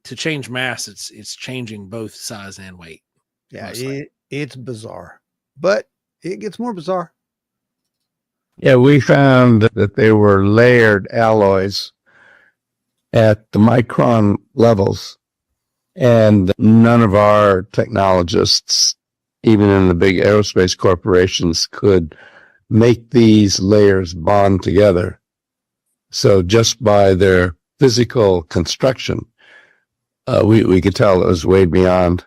To change mass, it's changing both size and weight. Yeah, it's bizarre, but it gets more bizarre. Yeah, we found that they were layered alloys at the micron levels, and none of our technologists, even in the big aerospace corporations, could make these layers bond together. So just by their physical construction, we could tell it was way beyond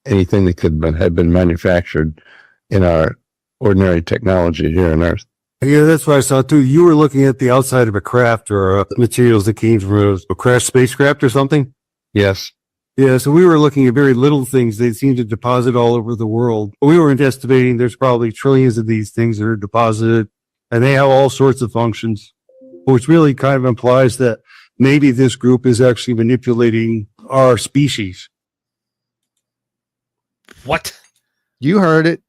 anything that had been manufactured in our ordinary technology here on Earth. Yeah, that's what I saw too. You were looking at the outside of a craft, or materials that came from a crashed spacecraft or something? Yes. Yeah, so we were looking at very little things. They seem to deposit all over the world. We weren't estimating there's probably trillions of these things that are deposited, and they have all sorts of functions, which really kind of implies that maybe this group is actually manipulating our species. What? You heard it.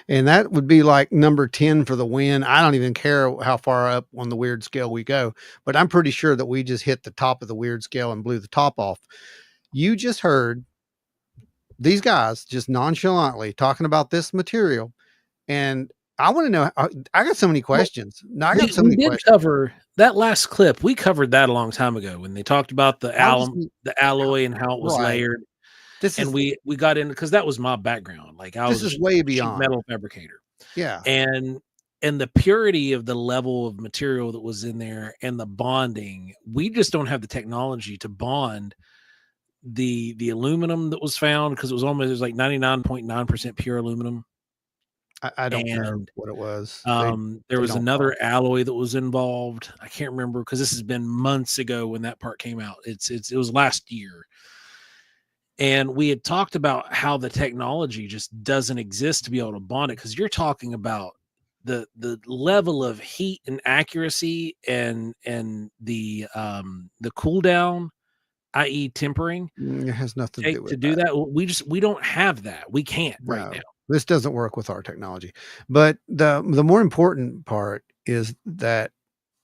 And that would be like number 10 for the win. I don't even care how far up on the weird scale we go, but I'm pretty sure that we just hit the top of the weird scale and blew the top off. You just heard these guys just nonchalantly talking about this material. And I want to know, I got so many questions. We did cover that last clip. We covered that a long time ago when they talked about the alloy and how it was layered. We got in because that was my background. Like I was way beyond sheet metal fabricator. Yeah. And the purity of the level of material that was in there and the bonding, we just don't have the technology to bond the aluminum that was found, because it was like 99.9% pure aluminum. I don't know what it was. There was another alloy that was involved. I can't remember because this has been months ago when that part came out. It was last year. And we had talked about how the technology just doesn't exist to be able to bond it, because you're talking about the level of heat and accuracy and the cool down, i.e. tempering. It has nothing to do with that. We don't have that. We can't right now. This doesn't work with our technology. But the more important part is that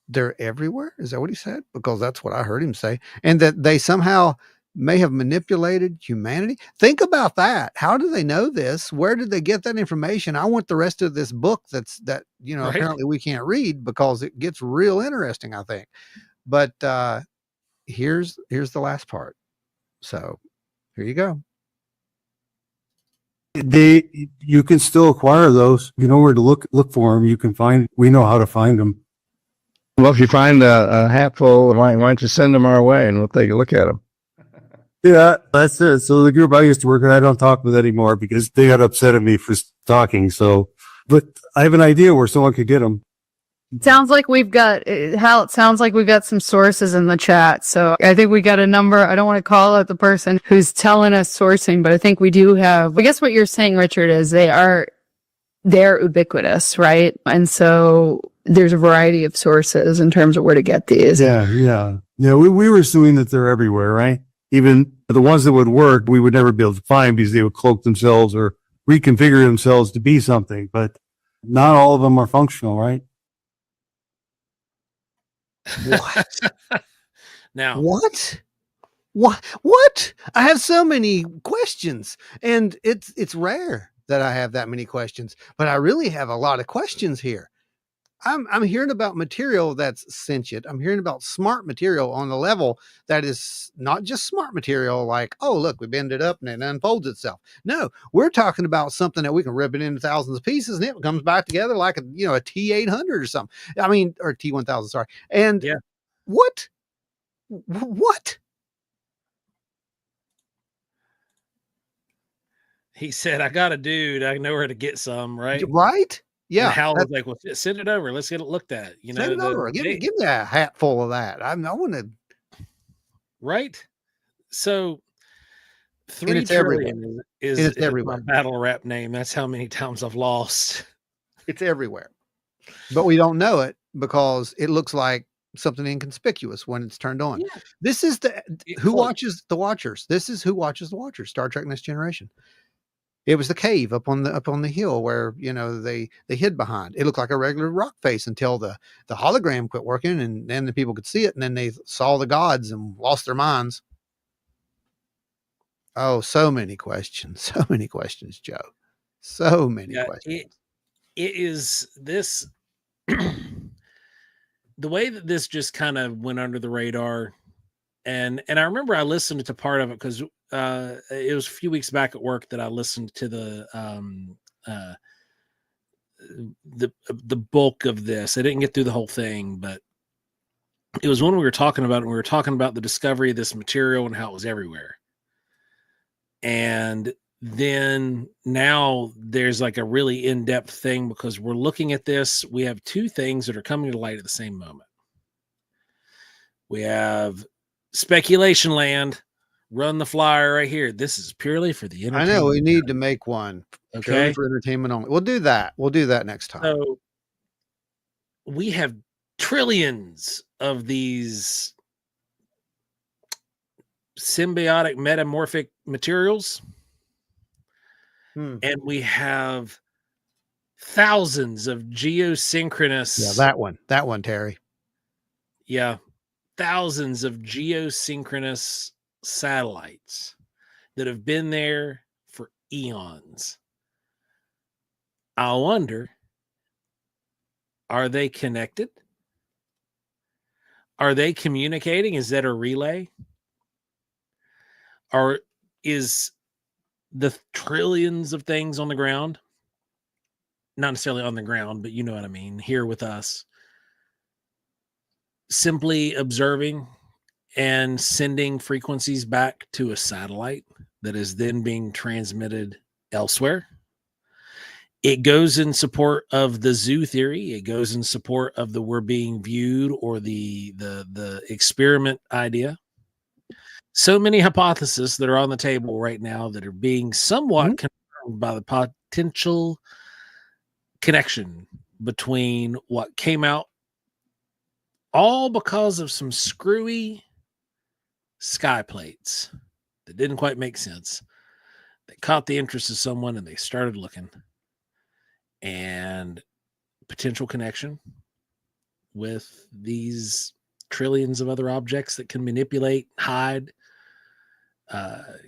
they're everywhere. Is that what he said? Because that's what I heard him say. And that they somehow may have manipulated humanity. Think about that. How do they know this? Where did they get that information? I want the rest of this book apparently we can't read, because it gets real interesting, I think. But here's the last part. So here you go. You can still acquire those. You know where to look for them. We know how to find them. Well, if you find a hatful, why don't you send them our way and we'll take a look at them. Yeah, that's it. So the group I used to work with, I don't talk with anymore because they got upset at me for talking. So, but I have an idea where someone could get them. Sounds like we've got some sources in the chat. So I think we got a number. I don't want to call out the person who's telling us sourcing, but I think we do have, I guess what you're saying, Richard, is they're ubiquitous, right? And so there's a variety of sources in terms of where to get these. Yeah. We were assuming that they're everywhere, right? Even the ones that would work, we would never be able to find because they would cloak themselves or reconfigure themselves to be something, but not all of them are functional, right? What? Now, what? I have so many questions, and it's rare that I have that many questions, but I really have a lot of questions here. I'm hearing about material that's sentient. I'm hearing about smart material on the level that is not just smart material, like, oh, look, we bend it up and it unfolds itself. No, we're talking about something that we can rip it into thousands of pieces and it comes back together like a T800 or something. I mean, or T1000, sorry. And Yeah. what? What? He said, I got a dude. I know where to get some, right? Right? Yeah. And Hal was like, well, send it over. Let's get it looked at. You Send know, it over. Give me a hat full of that. I want to. Right. So 3 it's trillion is everywhere. my battle rap name. That's how many times I've lost. It's everywhere. But we don't know it because it looks like something inconspicuous when it's turned on. Yeah. This is who watches the Watchers. This is who watches the Watchers. Star Trek: Next Generation. It was the cave up on the hill where they hid behind. It looked like a regular rock face until the hologram quit working, and then the people could see it, and then they saw the gods and lost their minds. Oh, so many questions, Joe. So many questions. It is this the way that this just kind of went under the radar. And I remember I listened to part of it because it was a few weeks back at work that I listened to the bulk of this. I didn't get through the whole thing, but it was when we were talking about it. And we were talking about the discovery of this material and how it was everywhere. And then now there's like a really in-depth thing because we're looking at this. We have two things that are coming to light at the same moment. We have speculation land. Run the flyer right here. This is purely for the entertainment. I know we need to make one. Okay, for entertainment only. We'll do that. We'll do that next time. So we have trillions of these symbiotic metamorphic materials, and we have thousands of geosynchronous. Yeah, that one, Terry. Yeah, thousands of geosynchronous satellites that have been there for eons. I wonder, are they connected? Are they communicating? Is that a relay? Or is the trillions of things on the ground, not necessarily on the ground, but you know what I mean, here with us, simply observing and sending frequencies back to a satellite that is then being transmitted elsewhere? It goes in support of the zoo theory. It goes in support of the we're being viewed or the experiment idea. So many hypotheses that are on the table right now that are being somewhat confirmed by the potential connection between what came out all because of some screwy sky plates that didn't quite make sense. They caught the interest of someone and they started looking. And potential connection with these trillions of other objects that can manipulate, hide,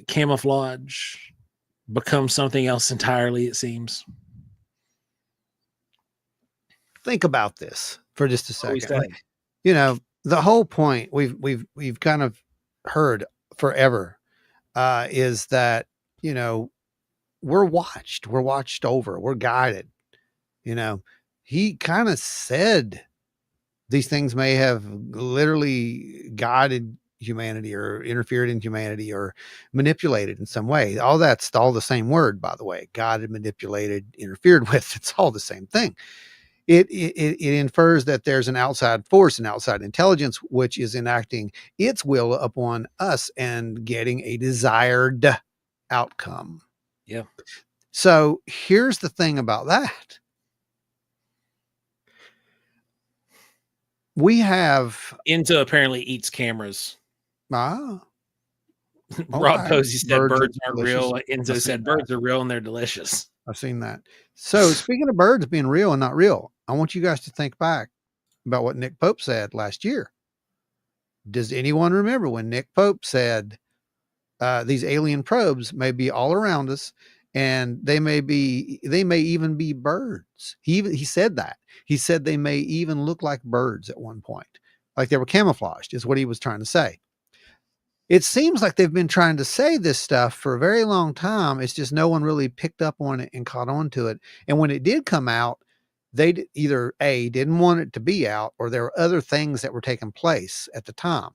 camouflage, become something else entirely, it seems. Think about this for just a second. You know, the whole point we've kind of heard forever is that, you know, we're watched over, we're guided. You know, he kind of said these things may have literally guided humanity or interfered in humanity or manipulated in some way. All that's all the same word, by the way. Guided, manipulated, interfered with. It's all the same thing. It infers that there's an outside force, an outside intelligence, which is enacting its will upon us and getting a desired outcome. Yeah. So here's the thing about that. We have Into apparently eats cameras. Rob Posey said birds aren't real. delicious. Enzo said birds are real and they're delicious. I've seen that. So speaking of birds being real and not real, I want you guys to think back about what Nick Pope said last year. Does anyone remember when Nick Pope said these alien probes may be all around us and they may even be birds. He said that. He said they may even look like birds at one point, like they were camouflaged, is what he was trying to say. It seems like they've been trying to say this stuff for a very long time. It's just no one really picked up on it and caught on to it. And when it did come out, they either didn't want it to be out, or there were other things that were taking place at the time.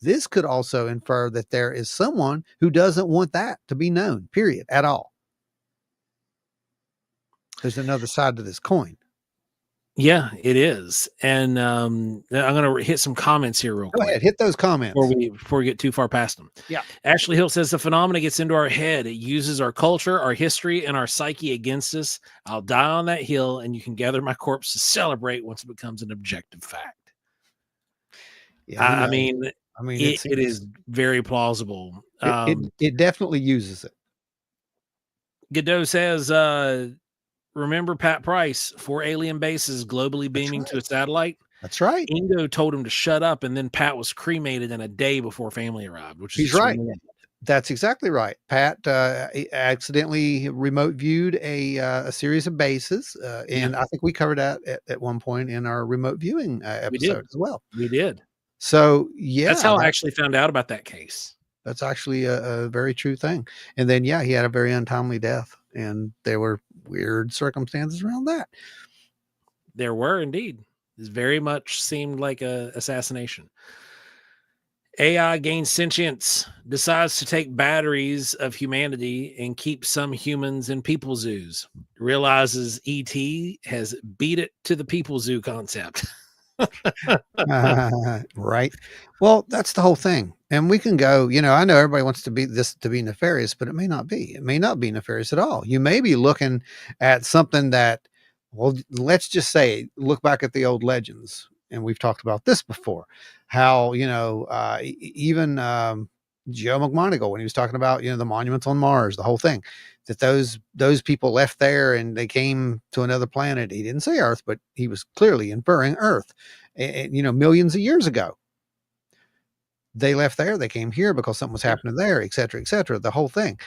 This could also infer that there is someone who doesn't want that to be known, period, at all. There's another side to this coin. Yeah, it is. And I'm going to hit some comments here real Go quick. ahead, hit those comments. Before we get too far past them. Yeah. Ashley Hill says the phenomena gets into our head. It uses our culture, our history, and our psyche against us. I'll die on that hill, and you can gather my corpse to celebrate once it becomes an objective fact. Yeah, I mean, it is very plausible. It definitely uses it. Godot says, remember Pat Price, 4 alien bases globally beaming to a satellite? That's right. Ingo told him to shut up, and then Pat was cremated in a day before family arrived, which is He's right. That's exactly right. Pat accidentally remote viewed a series of bases, and I think we covered that at one point in our remote viewing episode as well. We did. So yeah, that's how I actually found out about that case. That's actually a very true thing. And then, yeah, he had a very untimely death, and there were weird circumstances around that. There were indeed. It very much seemed like a assassination. AI gains sentience, decides to take batteries of humanity and keep some humans in people zoos. Realizes ET has beat it to the people zoo concept. Right. Well, that's the whole thing. And we can go, I know everybody wants to be nefarious, but it may not be. It may not be nefarious at all. You may be looking at something that, well, let's just say, look back at the old legends. And we've talked about this before, how, even Joe McMoneagle, when he was talking about, the monuments on Mars, the whole thing, that those people left there and they came to another planet. He didn't say Earth, but he was clearly inferring Earth, and, millions of years ago. They left there, they came here because something was happening there, et cetera, the whole thing.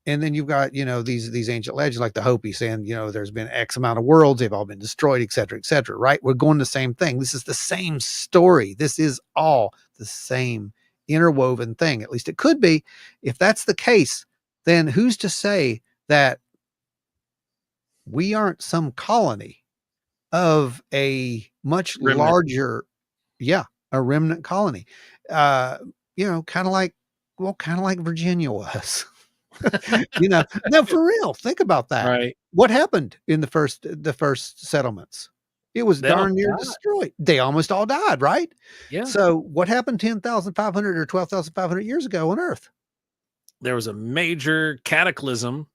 And then you've got, these ancient legends like the Hopi saying, there's been X amount of worlds, they've all been destroyed, et cetera, right? We're going the same thing. This is the same story. This is all the same interwoven thing. At least it could be. If that's the case, then who's to say that we aren't some colony of a much larger, a remnant colony, kind of like Virginia was. No, for real. Think about that. Right. What happened in the first settlements? It was darn near destroyed. They almost all died, right? Yeah. So what happened 10,500 or 12,500 years ago on Earth? There was a major cataclysm,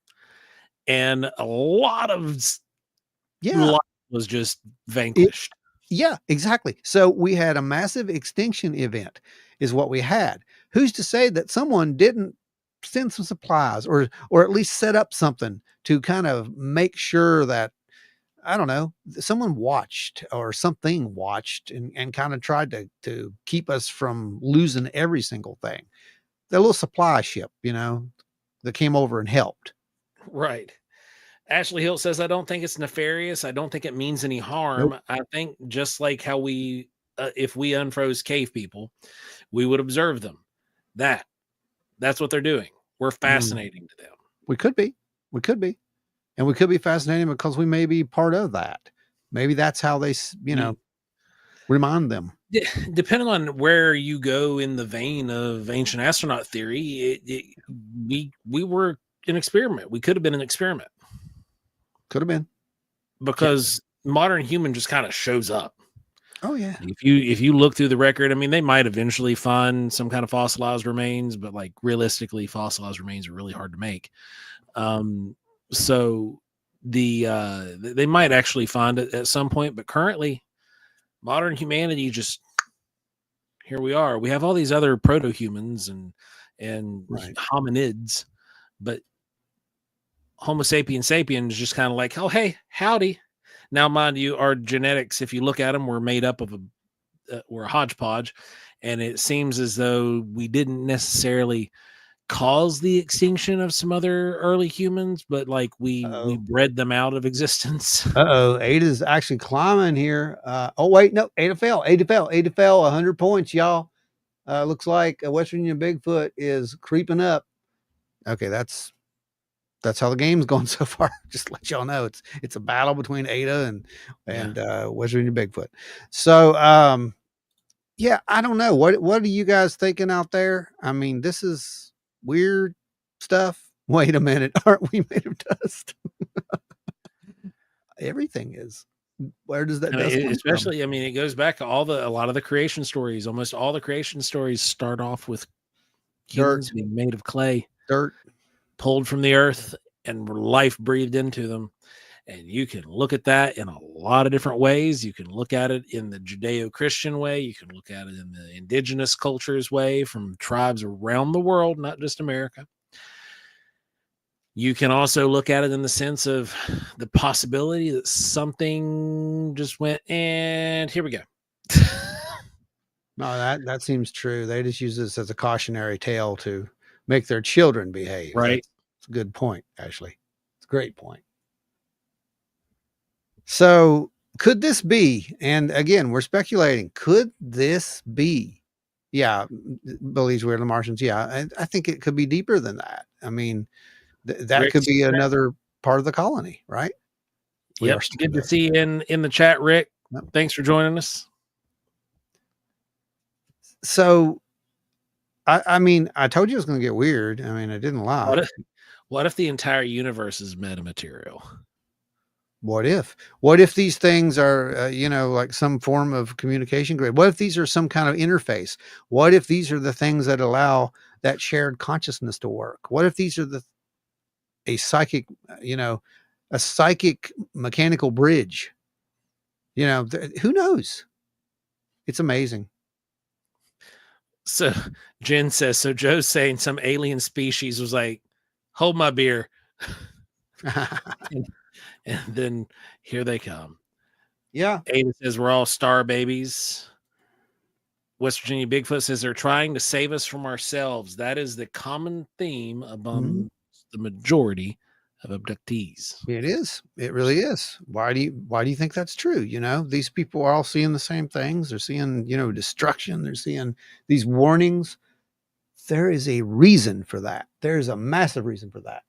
and a lot was just vanquished. Yeah, exactly. So we had a massive extinction event is what we had. Who's to say that someone didn't send some supplies or at least set up something to kind of make sure that, I don't know, someone watched or something watched and kind of tried to keep us from losing every single thing. The little supply ship, that came over and helped. Right. Ashley Hill says, I don't think it's nefarious. I don't think it means any harm. Nope. I think just like how if we unfroze cave people, we would observe them. That's what they're doing. We're fascinating to them. We could be. And we could be fascinating because we may be part of that. Maybe that's how they, remind them. Depending on where you go in the vein of ancient astronaut theory, we were an experiment. We could have been an experiment. Could have been. Because modern human just kind of shows up. Oh yeah. If you look through the record, I mean, they might eventually find some kind of fossilized remains, but like realistically, fossilized remains are really hard to make. So they might actually find it at some point, but currently modern humanity just, here we are. We have all these other proto-humans and hominids, but Homo sapiens sapiens just kind of like, oh, hey, howdy. Now, mind you, our genetics, if you look at them, were made up of we're a hodgepodge, and it seems as though we didn't necessarily cause the extinction of some other early humans, but like we Uh-oh. bred them out of existence. Uh-oh, Ada's actually climbing here. Oh wait, no, Ada fell. 100 points, y'all. Looks like West Virginia Bigfoot is creeping up. Okay, that's how the game's going so far. Just to let y'all know, it's a battle between Ada and West Virginia Bigfoot. So yeah, I don't know. What are you guys thinking out there? I mean, this is weird stuff. Wait a minute, aren't we made of dust? Everything is. Where does that dust come from? Especially, I mean, it goes back to a lot of the creation stories. Almost all the creation stories start off with humans being made of clay, dirt, pulled from the earth, and life breathed into them. And you can look at that in a lot of different ways. You can look at it in the Judeo-Christian way. You can look at it in the indigenous cultures way from tribes around the world, not just America. You can also look at it in the sense of the possibility that something just went, and here we go. No, that seems true. They just use this as a cautionary tale to make their children behave. Right. It's a good point, Ashley. It's a great point. So could this be, and again, we're speculating, could this be? Yeah, believes we're the Martians. Yeah, I think it could be deeper than that. I mean, that Rick, could be another part of the colony, right? Yep. Good to see you in the chat, Rick. Yep. Thanks for joining us. So, I mean, I told you it was going to get weird. I mean, I didn't lie. What if the entire universe is metamaterial? What if these things are, like some form of communication grid? What if these are some kind of interface? What if these are the things that allow that shared consciousness to work? What if these are a psychic mechanical bridge? Who knows? It's amazing. So Jen says, so Joe's saying some alien species was like, hold my beer. And then here they come. Yeah. Ada says we're all star babies. West Virginia Bigfoot says they're trying to save us from ourselves. That is the common theme among the majority of abductees. It is. It really is. Why do you think that's true? These people are all seeing the same things. They're seeing, destruction. They're seeing these warnings. There is a reason for that. There's a massive reason for that.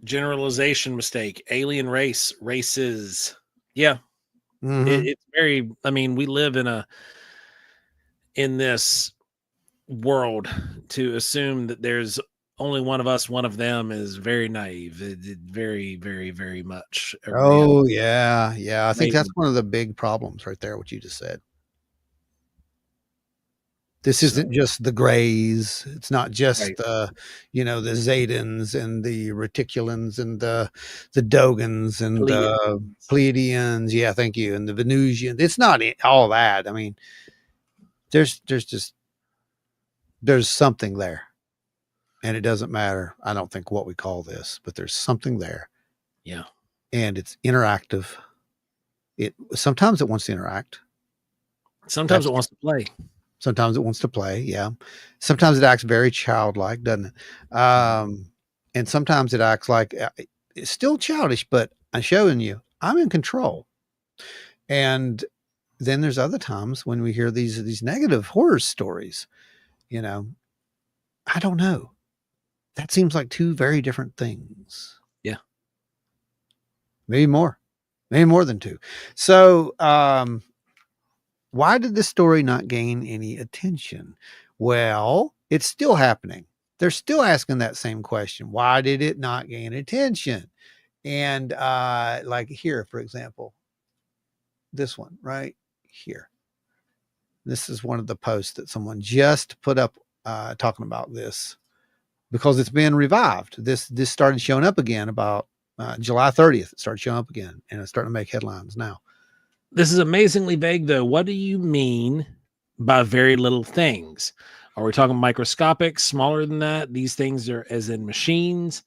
Generalization mistake. Alien races. Yeah. Mm-hmm. It's very, I mean, we live in this world. To assume that there's only one of us, one of them is very naive. It very, very, very much. Oh yeah. I think that's one of the big problems right there, what you just said. This isn't just the Greys. It's not just the Zadans and the Reticulans and the Dogans and the Pleiadians. Yeah, thank you. And the Venusians. It's not all that. I mean, there's something there, and it doesn't matter. I don't think what we call this, but there's something there. Yeah, and it's interactive. Sometimes it wants to interact. Sometimes it wants to play. Sometimes it wants to play. Yeah. Sometimes it acts very childlike, doesn't it? And sometimes it acts like it's still childish, but I'm showing you I'm in control. And then there's other times when we hear these negative horror stories, I don't know. That seems like two very different things. Yeah. Maybe more than two. So, why did this story not gain any attention? Well, it's still happening. They're still asking that same question. Why did it not gain attention? And like here, for example, this one right here. This is one of the posts that someone just put up talking about this because it's been revived. This started showing up again about July 30th. It started showing up again, and it's starting to make headlines now. This is amazingly vague, though. What do you mean by very little things? Are we talking microscopic, smaller than that? These things are as in machines?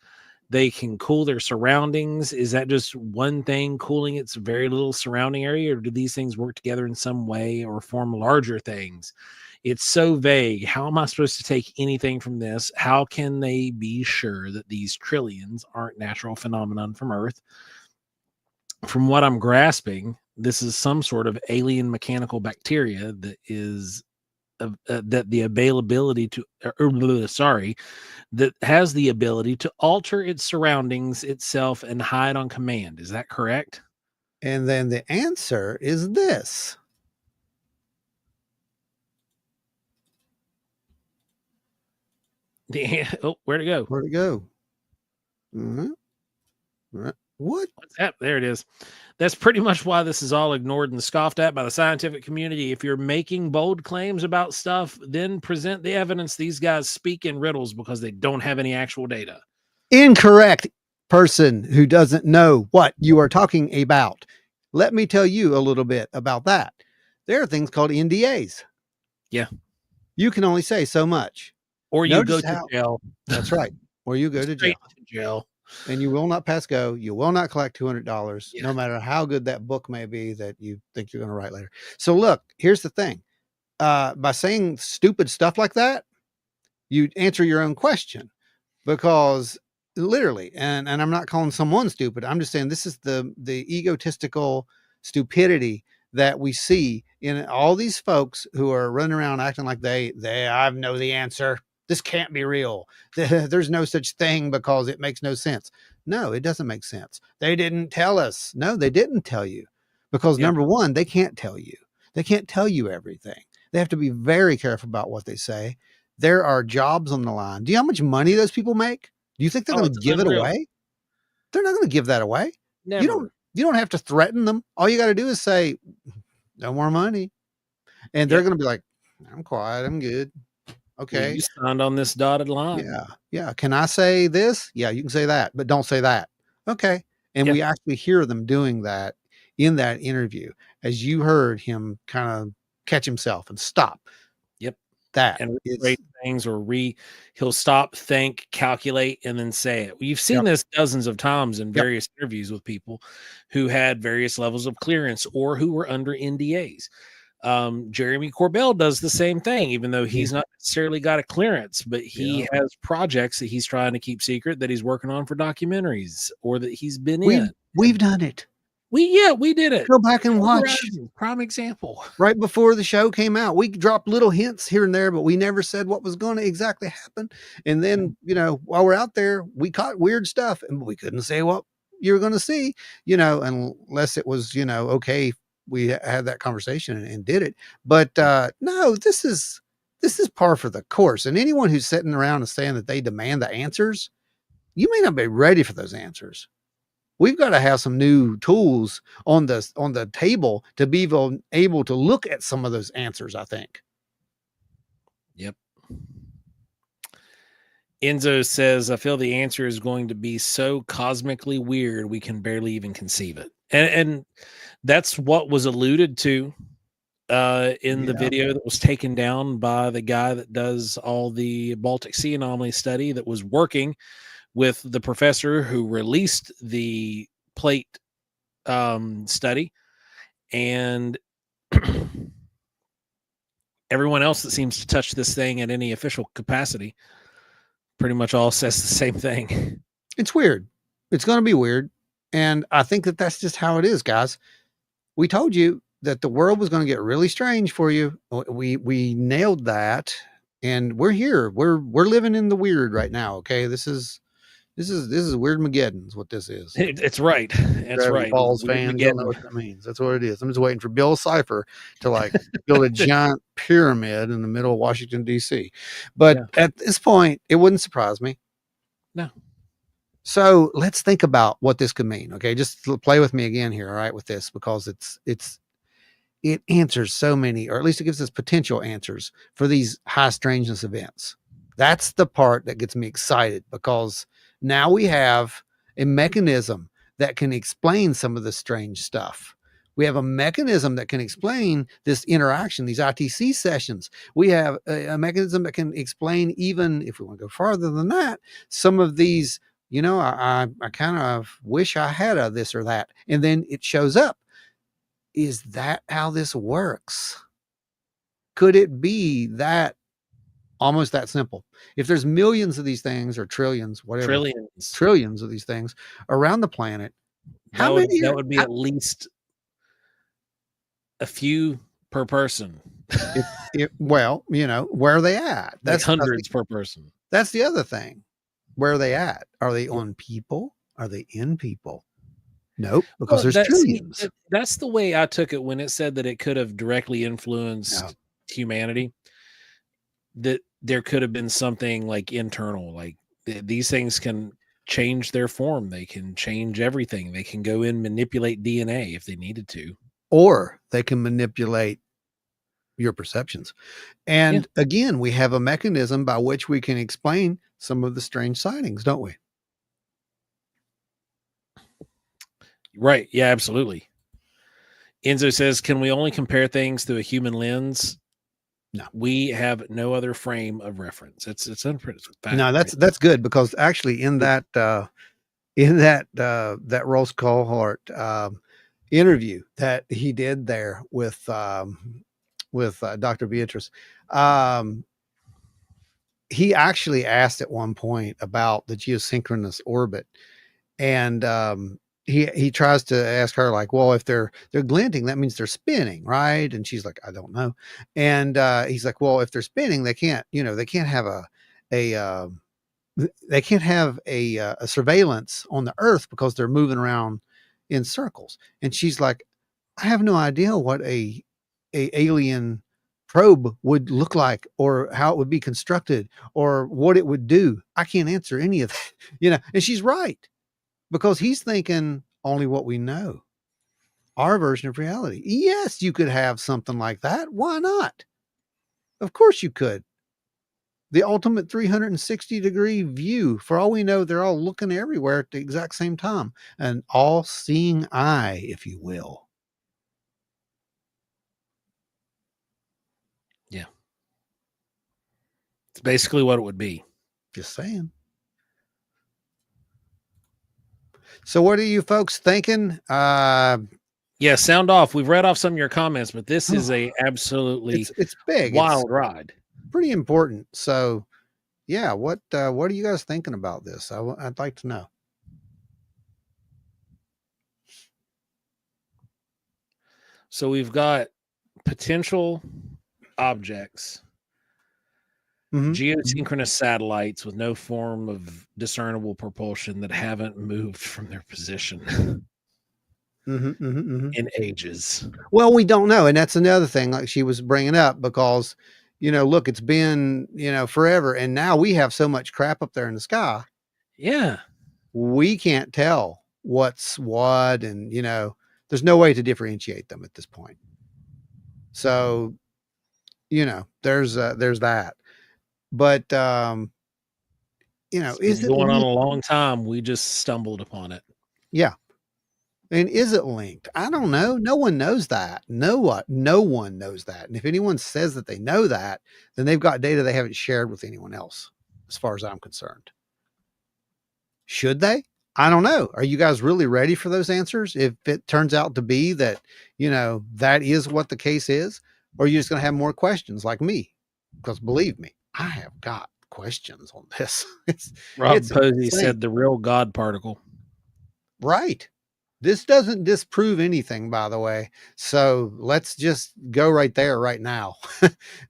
they can cool their surroundings. Is that just one thing cooling its very little surrounding area, or do these things work together in some way or form larger things? It's so vague. How am I supposed to take anything from this? How can they be sure that these trillions aren't natural phenomenon from Earth? From what I'm grasping, this is some sort of alien mechanical bacteria that is that the availability to that has the ability to alter its surroundings itself and hide on command. Is that correct? And then the answer is this. Where'd it go? Where'd it go? Mhm. What? What's that? There it is. That's pretty much why this is all ignored and scoffed at by the scientific community. If you're making bold claims about stuff, then present the evidence. These guys speak in riddles because they don't have any actual data. Incorrect, person who doesn't know what you are talking about. Let me tell you a little bit about that. There are things called NDAs. Yeah. You can only say so much. Or you Notice go to how- jail. That's right. Or you go to jail. Straight to jail. And you will not pass go. You will not collect $200, Yeah. no matter how good that book may be that you think you're going to write later. So look, here's the thing. By saying stupid stuff like that, you answer your own question, because literally, and I'm not calling someone stupid. I'm just saying this is the egotistical stupidity that we see in all these folks who are running around acting like they I know the answer. This can't be real. There's no such thing because it makes no sense. No, it doesn't make sense. They didn't tell us. No, they didn't tell you, because Yeah. number one, they can't tell you. They can't tell you everything. They have to be very careful about what they say. There are jobs on the line. Do you know how much money those people make? Do you think they're going to it's give it unreal. away? They're not going to give that away. Never. You don't have to threaten them. All you got to do is say, no more money. And they're Yep. going to be like, I'm quiet. I'm good. Well, Okay. you signed on this dotted line. Yeah. Yeah. Can I say this? Yeah, you can say that, but don't say that. Okay. And Yeah. we actually hear them doing that in that interview, as you heard him kind of catch himself and stop. Yep. That And is, rephrase things, or he'll stop, think, calculate, and then say it. You've seen Yep. this dozens of times in Yep. various interviews with people who had various levels of clearance or who were under NDAs. Jeremy Corbell does the same thing, even though he's not necessarily got a clearance, but he has projects that he's trying to keep secret that he's working on for documentaries or that he's been in. we've done it. We did it. Go back and watch. Prime example. Right before the show came out, we dropped little hints here and there, but we never said what was going to exactly happen. And then, while we're out there, we caught weird stuff, and we couldn't say what you were going to see, unless it was, okay, we had that conversation and did it. But no, this is par for the course. And anyone who's sitting around and saying that they demand the answers, you may not be ready for those answers. We've got to have some new tools on the table to be able to look at some of those answers, I think. Yep. Enzo says, I feel the answer is going to be so cosmically weird we can barely even conceive it. And that's what was alluded to in the video that was taken down by the guy that does all the Baltic Sea anomaly study, that was working with the professor who released the plate study, and everyone else that seems to touch this thing at any official capacity pretty much all says the same thing. It's weird. It's going to be weird. And I think that that's just how it is, guys. We told you that the world was going to get really strange for you. We nailed that, and we're here. We're living in the weird right now. Okay. This is Weird Mageddon's what this is. It's right. That's Gravity right. Falls fans don't know what that means. That's what it is. I'm just waiting for Bill Cipher to build a giant pyramid in the middle of Washington, D.C. But at this point, it wouldn't surprise me. No. So let's think about what this could mean. Okay. Just play with me again here. All right. With this, because it answers so many, or at least it gives us potential answers for these high strangeness events. That's the part that gets me excited, because now we have a mechanism that can explain some of the strange stuff. We have a mechanism that can explain this interaction, these ITC sessions. We have a mechanism that can explain, even if we want to go farther than that, some of these I kind of wish I had a this or that. And then it shows up. Is that how this works? Could it be that almost that simple? If there's millions of these things or trillions, whatever, trillions of these things around the planet, how many? That would be at least a few per person. Well, where are they at? That's hundreds per person. That's the other thing. Where are they at? Are they on people? Are they in people? Nope, because there's trillions. That's the way I took it when it said that it could have directly influenced humanity. That there could have been something like internal, like these things can change their form. They can change everything. They can go in, manipulate DNA if they needed to. Or they can manipulate your perceptions. And again, we have a mechanism by which we can explain some of the strange sightings, don't we? Right. Yeah, absolutely. Enzo says, can we only compare things through a human lens? No. We have no other frame of reference. It's unprecedented. No, that's good, because actually in that Rose cohort interview that he did there with Dr. Beatrice, he actually asked at one point about the geosynchronous orbit, and he tries to ask her, like, well, if they're glinting, that means they're spinning, right? And she's like, I don't know. And he's like, well, if they're spinning, they can't have a surveillance on the Earth because they're moving around in circles. And she's like, I have no idea what a alien probe would look like, or how it would be constructed, or what it would do. I can't answer any of that, and she's right, because he's thinking only what we know, our version of reality. Yes, you could have something like that. Why not? Of course you could. The ultimate 360-degree view. For all we know, they're all looking everywhere at the exact same time. An all-seeing eye, if you will. Yeah. It's basically what it would be. Just saying. So what are you folks thinking? Yeah, sound off. We've read off some of your comments, but this is a absolutely it's big, wild ride. Pretty important. So yeah, what are you guys thinking about this? I'd like to know. So we've got potential objects, geosynchronous satellites with no form of discernible propulsion that haven't moved from their position in ages. Well, we don't know. And that's another thing, like she was bringing up, because, look, it's been, forever. And now we have so much crap up there in the sky. Yeah. We can't tell what's what. And, there's no way to differentiate them at this point. So, there's that. But, is it going on a long time? We just stumbled upon it. Yeah. And is it linked? I don't know. No one knows that. No one knows that. And if anyone says that they know that, then they've got data they haven't shared with anyone else, as far as I'm concerned. Should they? I don't know. Are you guys really ready for those answers? If it turns out to be that, that is what the case is, or are you just going to have more questions like me? Because believe me, I have got questions on this. Rob Posey said the real God particle. Right. This doesn't disprove anything, by the way. So let's just go right there right now.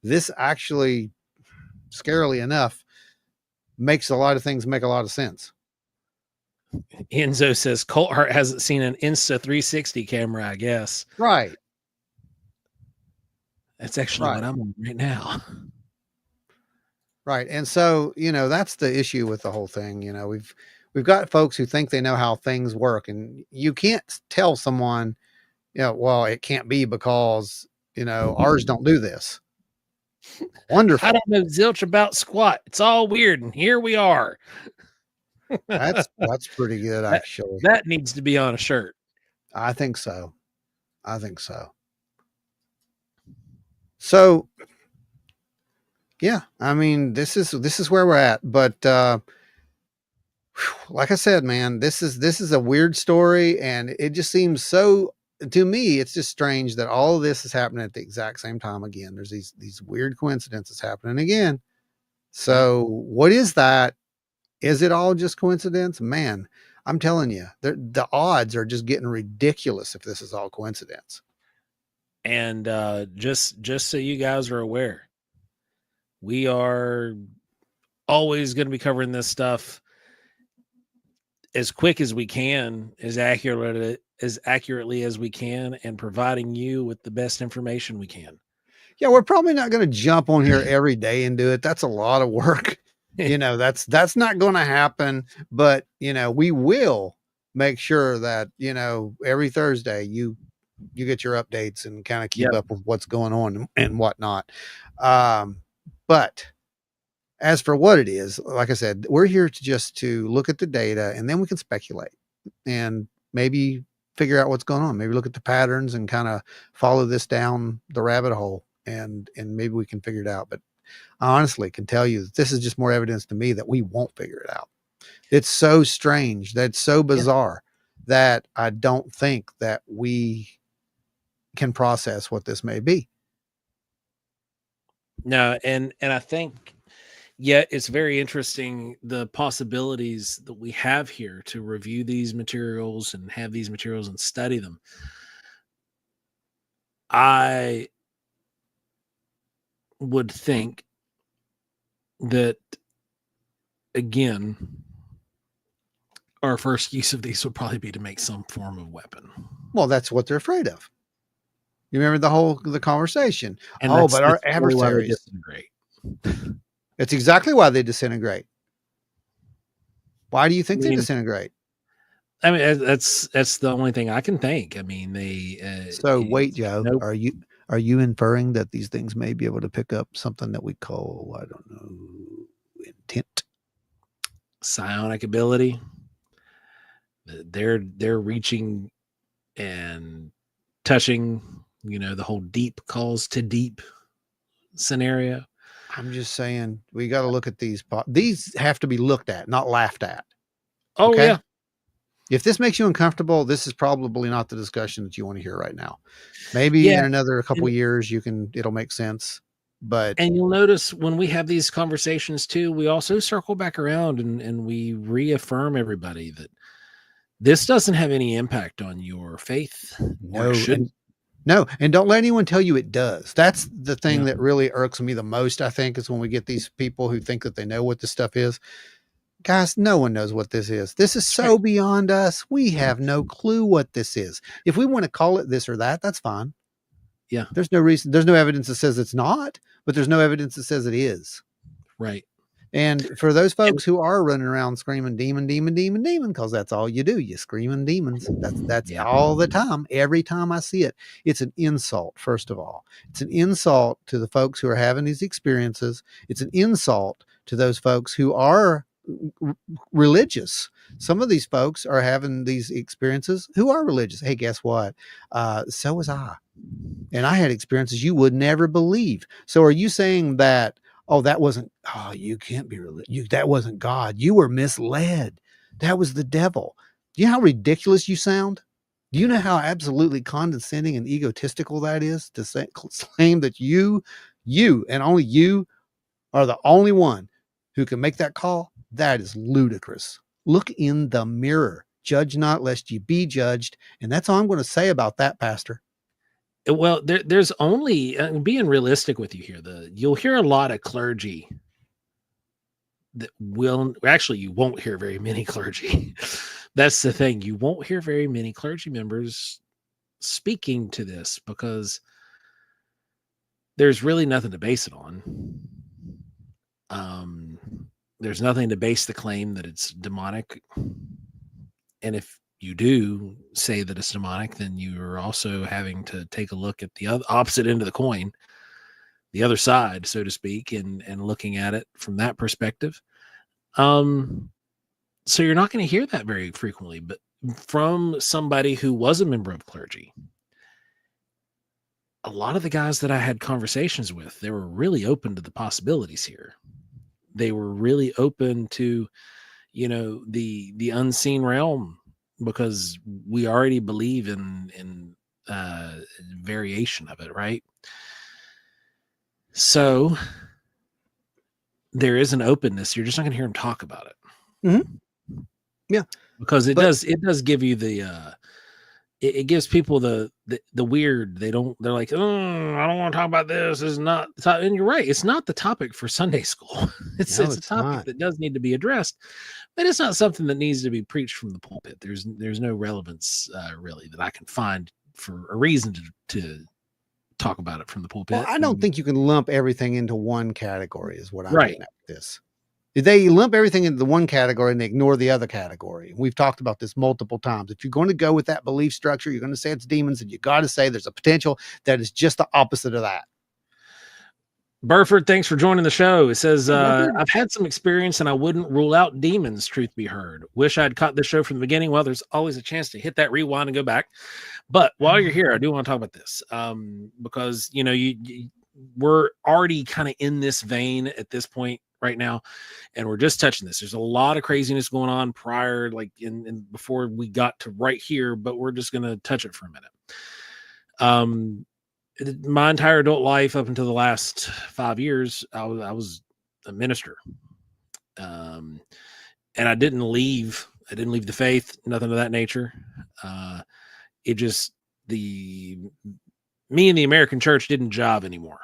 This actually, scarily enough, makes a lot of things make a lot of sense. Enzo says Colt Hart hasn't seen an Insta 360 camera, I guess. Right. That's actually what I'm on right now. Right. And so, that's the issue with the whole thing. We've got folks who think they know how things work, and you can't tell someone, well, it can't be because, ours don't do this. Wonderful. I don't know zilch about squat. It's all weird. And here we are. That's pretty good. Actually, that needs to be on a shirt. I think so. So yeah, I mean, this is where we're at, but, like I said, man, this is a weird story, and it just seems so, to me, it's just strange that all of this is happening at the exact same time again. There's these weird coincidences happening again. So what is that? Is it all just coincidence? Man, I'm telling you, the odds are just getting ridiculous if this is all coincidence. And just so you guys are aware, we are always going to be covering this stuff as quick as we can, as accurately as we can, and providing you with the best information we can. Yeah, we're probably not going to jump on here every day and do it. That's a lot of work. That's not going to happen, but we will make sure that every Thursday you get your updates and kind of keep up with what's going on and whatnot. But as for what it is, like I said, we're here to look at the data, and then we can speculate and maybe figure out what's going on. Maybe look at the patterns and kind of follow this down the rabbit hole, and maybe we can figure it out. But I honestly can tell you that this is just more evidence to me that we won't figure it out. It's so strange. That's so bizarre that I don't think that we can process what this may be. No, and I think, it's very interesting, the possibilities that we have here to review these materials and have these materials and study them. I would think that, again, our first use of these would probably be to make some form of weapon. Well, that's what they're afraid of. You remember the conversation. And but our adversaries disintegrate. It's exactly why they disintegrate. Why do you think they disintegrate? I mean, that's the only thing I can think. I mean, they. So wait, Joe, are you inferring that these things may be able to pick up something that we call, I don't know, intent, psionic ability? They're reaching and touching. The whole deep calls to deep scenario. I'm just saying we got to look at these. These have to be looked at, not laughed at. Oh, okay? Yeah. If this makes you uncomfortable, this is probably not the discussion that you want to hear right now. Maybe in another couple of years, it'll make sense. And you'll notice when we have these conversations too, we also circle back around and we reaffirm everybody that this doesn't have any impact on your faith. No, and don't let anyone tell you it does. That's the thing that really irks me the most, I think, is when we get these people who think that they know what this stuff is. Guys, no one knows what this is. This is so beyond us. We have no clue what this is. If we want to call it this or that, that's fine. Yeah. There's no reason. There's no evidence that says it's not, but there's no evidence that says it is. Right. And for those folks who are running around screaming demon, demon, demon, demon, because that's all you do. You screaming demons. That's all the time. Every time I see it, it's an insult. First of all, it's an insult to the folks who are having these experiences. It's an insult to those folks who are religious. Some of these folks are having these experiences who are religious. Hey, guess what? So was I. And I had experiences you would never believe. So are you saying that, you can't be religious. That wasn't God. You were misled. That was the devil. Do you know how ridiculous you sound? Do you know how absolutely condescending and egotistical that is to claim that you and only you are the only one who can make that call? That is ludicrous. Look in the mirror. Judge not lest you be judged. And that's all I'm going to say about that, Pastor. Well, there's only, being realistic with you here, you'll hear a lot of clergy that you won't hear very many clergy. That's the thing. You won't hear very many clergy members speaking to this because there's really nothing to base it on. There's nothing to base the claim that it's demonic. And if you do say that it's demonic, then you're also having to take a look at the opposite end of the coin, the other side, so to speak, and looking at it from that perspective. So you're not going to hear that very frequently, but from somebody who was a member of clergy, a lot of the guys that I had conversations with, they were really open to the possibilities here. They were really open to, you know, the unseen realm, because we already believe in variation of it, right? So there is an openness. You're just not going to hear him talk about it. Mm-hmm. Yeah, because it does give you the it gives people the weird. They're like, oh, I don't want to talk about this. This is not, and you're right, it's not the topic for Sunday school. it's a topic that does need to be addressed, but it's not something that needs to be preached from the pulpit. There's no relevance really that I can find for a reason to talk about it from the pulpit. Well, I don't think you can lump everything into one category, is what I'm right. getting at with this. They lump everything into the one category and they ignore the other category. We've talked about this multiple times. If you're going to go with that belief structure, you're going to say it's demons, and you got to say there's a potential that is just the opposite of that. Burford, thanks for joining the show. It says, I've had some experience and I wouldn't rule out demons, truth be heard. Wish I'd caught this show from the beginning. Well, there's always a chance to hit that rewind and go back. But while you're here, I do want to talk about this because, you know, we're already kind of in this vein at this point right now, and we're just touching this. There's a lot of craziness going on prior, like in before we got to right here, but we're just going to touch it for a minute. My entire adult life up until the last 5 years, I was a minister. And I didn't leave the faith, nothing of that nature. It just, me and the American church didn't jive anymore.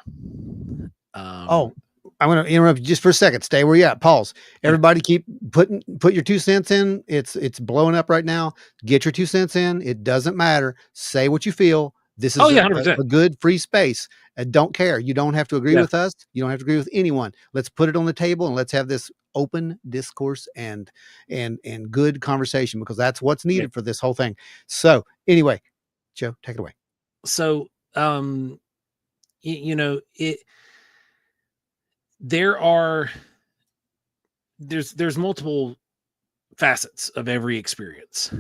I'm going to interrupt you just for a second. Stay where you're at. Pause. Everybody put your 2 cents in. It's blowing up right now. Get your 2 cents in. It doesn't matter. Say what you feel. This is a good free space. Don't care. You don't have to agree with us. You don't have to agree with anyone. Let's put it on the table and let's have this open discourse and good conversation, because that's what's needed for this whole thing. So anyway, Joe, take it away. So, you know, there's multiple facets of every experience.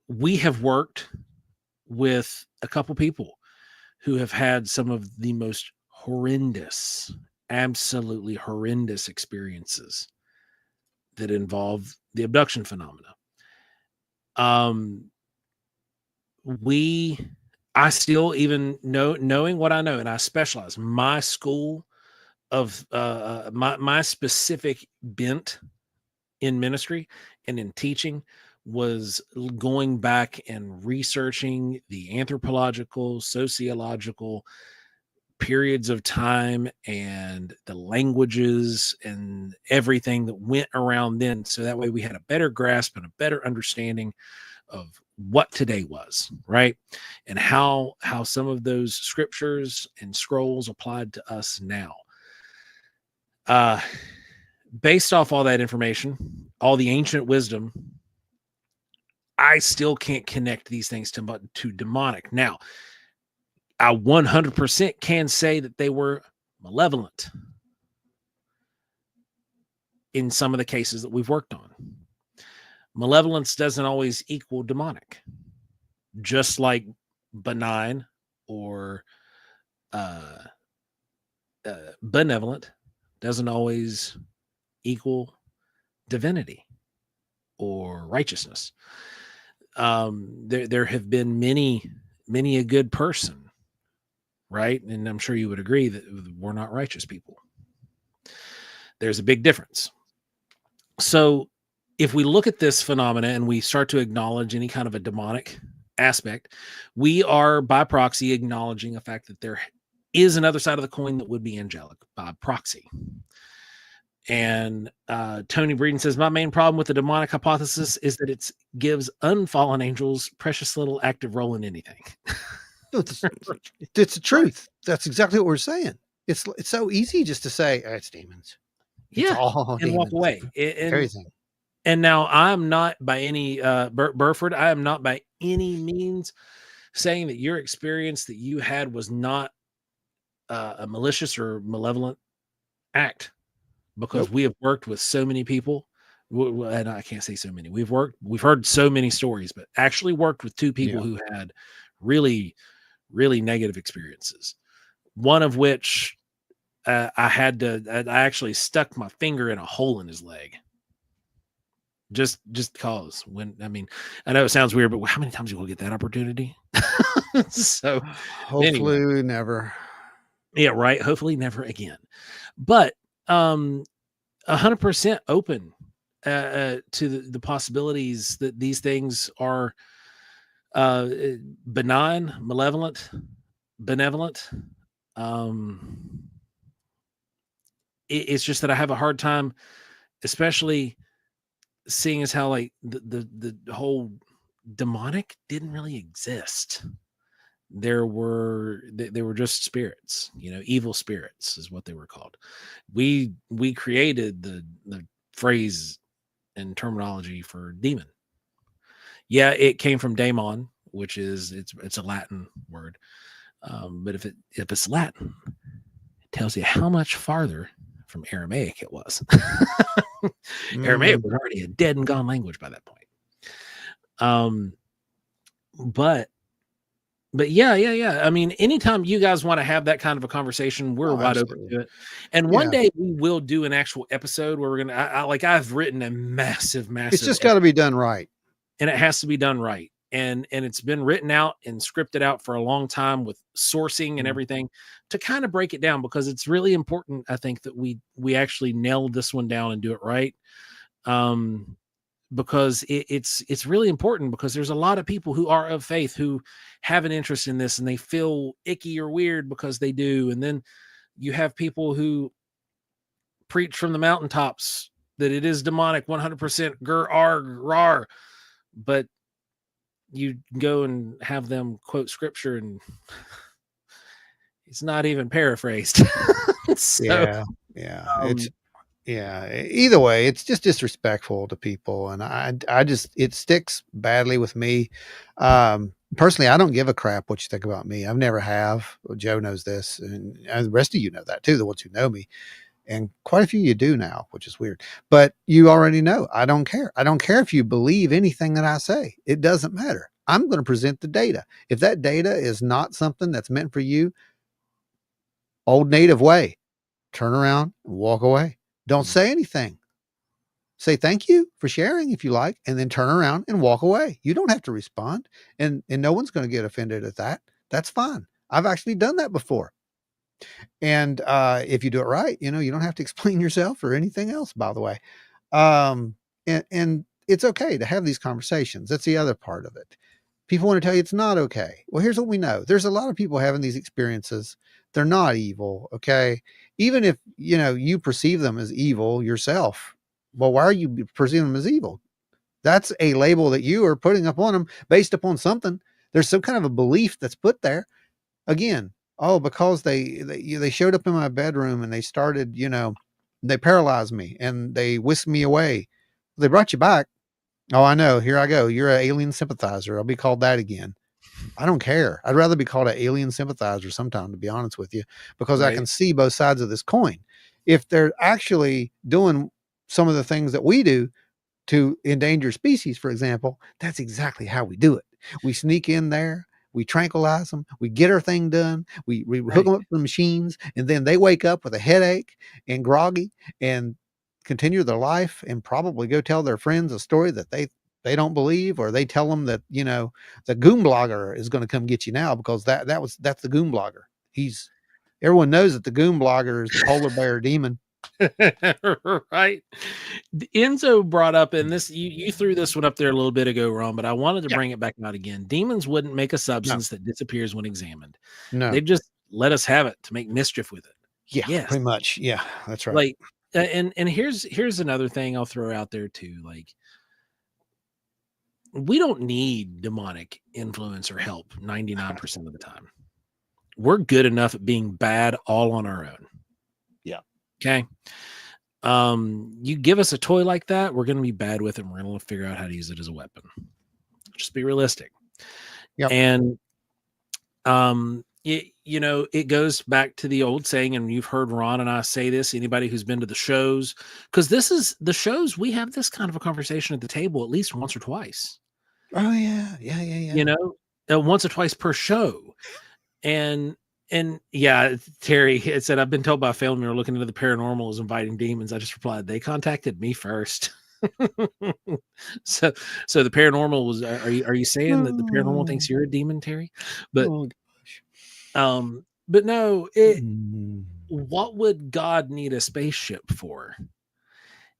We have worked with a couple people who have had some of the most horrendous, absolutely horrendous experiences that involve the abduction phenomena. I still, even knowing what I know, and I specialize, my school of my specific bent in ministry and in teaching was going back and researching the anthropological, sociological periods of time and the languages and everything that went around then. So that way we had a better grasp and a better understanding of what today was, right? And how some of those scriptures and scrolls applied to us now. Based off all that information, all the ancient wisdom, I still can't connect these things to demonic. Now, I 100% can say that they were malevolent in some of the cases that we've worked on. Malevolence doesn't always equal demonic, just like benign or benevolent doesn't always equal divinity or righteousness. There have been many a good person, right? And I'm sure you would agree that we're not righteous people. There's a big difference. So if we look at this phenomena and we start to acknowledge any kind of a demonic aspect, we are by proxy acknowledging the fact that there is another side of the coin that would be angelic by proxy. And Tony Breeden says, my main problem with the demonic hypothesis is that it gives unfallen angels precious little active role in anything. It's the truth. That's exactly what we're saying. It's so easy just to say, oh, it's demons. It's all and demons. walk away. Everything. And now I'm not by any, Burford, I am not by any means saying that your experience that you had was not a malicious or malevolent act. Because we have worked with so many people, and I can't say so many. We've heard so many stories, but actually worked with 2 people who had really, really negative experiences. One of which I actually stuck my finger in a hole in his leg. Just cause I know it sounds weird, but how many times you will get that opportunity? So Hopefully anyway. never. Yeah, right. Hopefully never again. But 100% open to the possibilities that these things are benign, malevolent, benevolent. It's just that I have a hard time, especially seeing as how like the whole demonic didn't really exist. They were just spirits, evil spirits is what they were called. We created the phrase and terminology for demon. Yeah, it came from daemon, which is it's a Latin word. But if it's Latin, it tells you how much farther from Aramaic it was. Aramaic was already a dead and gone language by that point. But yeah. I mean, anytime you guys want to have that kind of a conversation, we're wide open to it. And one day we will do an actual episode where we're gonna I've written a massive. It's just got to be done right, and it has to be done right. And it's been written out and scripted out for a long time with sourcing and everything to kind of break it down, because it's really important, I think, that we actually nail this one down and do it right. Because it's really important, because there's a lot of people who are of faith who have an interest in this and they feel icky or weird because they do. And then you have people who preach from the mountaintops that it is demonic 100%, gur arg rar, but you go and have them quote scripture and it's not even paraphrased. So, either way, it's just disrespectful to people. And I just, it sticks badly with me. Personally, I don't give a crap what you think about me. I've never have. Well, Joe knows this, and the rest of you know that too, the ones who know me. And quite a few you do now, which is weird. But you already know I don't care. I don't care if you believe anything that I say. It doesn't matter. I'm going to present the data. If that data is not something that's meant for you, old native way, turn around and walk away. Don't say anything. Say thank you for sharing if you like, and then turn around and walk away. You don't have to respond, and no one's going to get offended at that. That's fine. I've actually done that before. And if you do it right, you don't have to explain yourself or anything else, by the way. And it's okay to have these conversations. That's the other part of it. People want to tell you it's not okay. Well, here's what we know. There's a lot of people having these experiences. They're not evil. Okay. Even if, you perceive them as evil yourself. Well, why are you perceiving them as evil? That's a label that you are putting upon them based upon something. There's some kind of a belief that's put there. Again, because they showed up in my bedroom and they started, they paralyzed me and they whisked me away. They brought you back. Oh, I know. Here I go. You're an alien sympathizer. I'll be called that again. I don't care. I'd rather be called an alien sympathizer sometime, to be honest with you, because I can see both sides of this coin. If they're actually doing some of the things that we do to endanger species, for example, that's exactly how we do it. We sneak in there. We tranquilize them. We get our thing done. We hook them up to the machines, and then they wake up with a headache and groggy and continue their life and probably go tell their friends a story that they don't believe, or they tell them that, the goon blogger is going to come get you now, because that's the goon blogger. Everyone knows that the goon blogger is the polar bear demon. Right. Enzo brought up, and this you threw this one up there a little bit ago, Ron, but I wanted to bring it back out again. Demons wouldn't make a substance that disappears when examined. No, they just let us have it to make mischief with it. Yeah, pretty much. Yeah, that's right. Like, and here's another thing I'll throw out there too. Like, we don't need demonic influence or help 99% of the time. We're good enough at being bad all on our own. Yeah. Okay. You give us a toy like that, we're going to be bad with it. And we're going to figure out how to use it as a weapon. Just be realistic. Yeah. And, it goes back to the old saying, and you've heard Ron and I say this, anybody who's been to the shows, because this is the shows, we have this kind of a conversation at the table at least once or twice. Oh yeah. Once or twice per show. And And yeah, Terry, it said, I've been told by a family member looking into the paranormal is inviting demons. I just replied, they contacted me first. so the paranormal was, are you saying that the paranormal thinks you're a demon, Terry? But, Oh, gosh. but no, Mm. what would God need a spaceship for?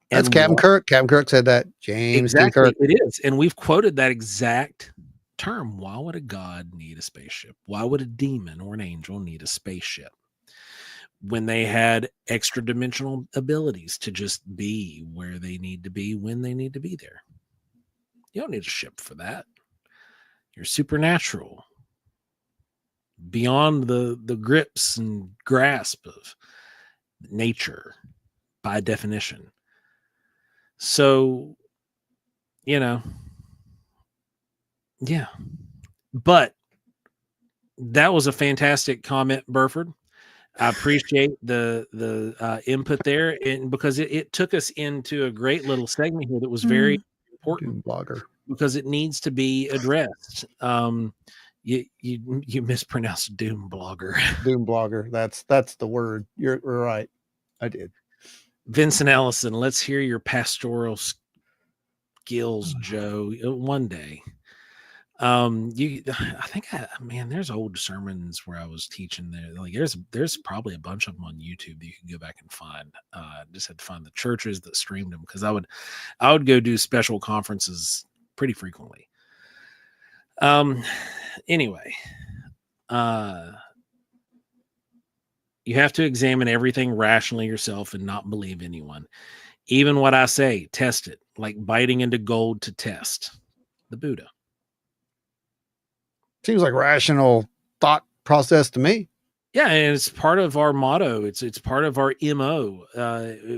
That's And Captain Kirk. Captain Kirk said that. James T. exactly, Kirk. it is. And we've quoted that exact term. Why would a god need a spaceship? Why would a demon or an angel need a spaceship when they had extra dimensional abilities to just be where they need to be when they need to be there? You don't need a ship for that. You're supernatural, beyond the grips and grasp of nature by definition. So, yeah. But that was a fantastic comment, Burford. I appreciate the input there, and because it took us into a great little segment here that was very important, Blogger, because it needs to be addressed. You mispronounced Doom Blogger. Doom blogger. That's the word. You're right. I did. Vincent Ellison, let's hear your pastoral skills, Joe. One day. I think there's old sermons where I was teaching there. Like there's probably a bunch of them on YouTube that you can go back and find. Just had to find the churches that streamed them, because I would go do special conferences pretty frequently. Anyway, you have to examine everything rationally yourself and not believe anyone. Even what I say, test it, like biting into gold to test the Buddha. Seems like rational thought process to me. Yeah, and it's part of our motto. It's part of our MO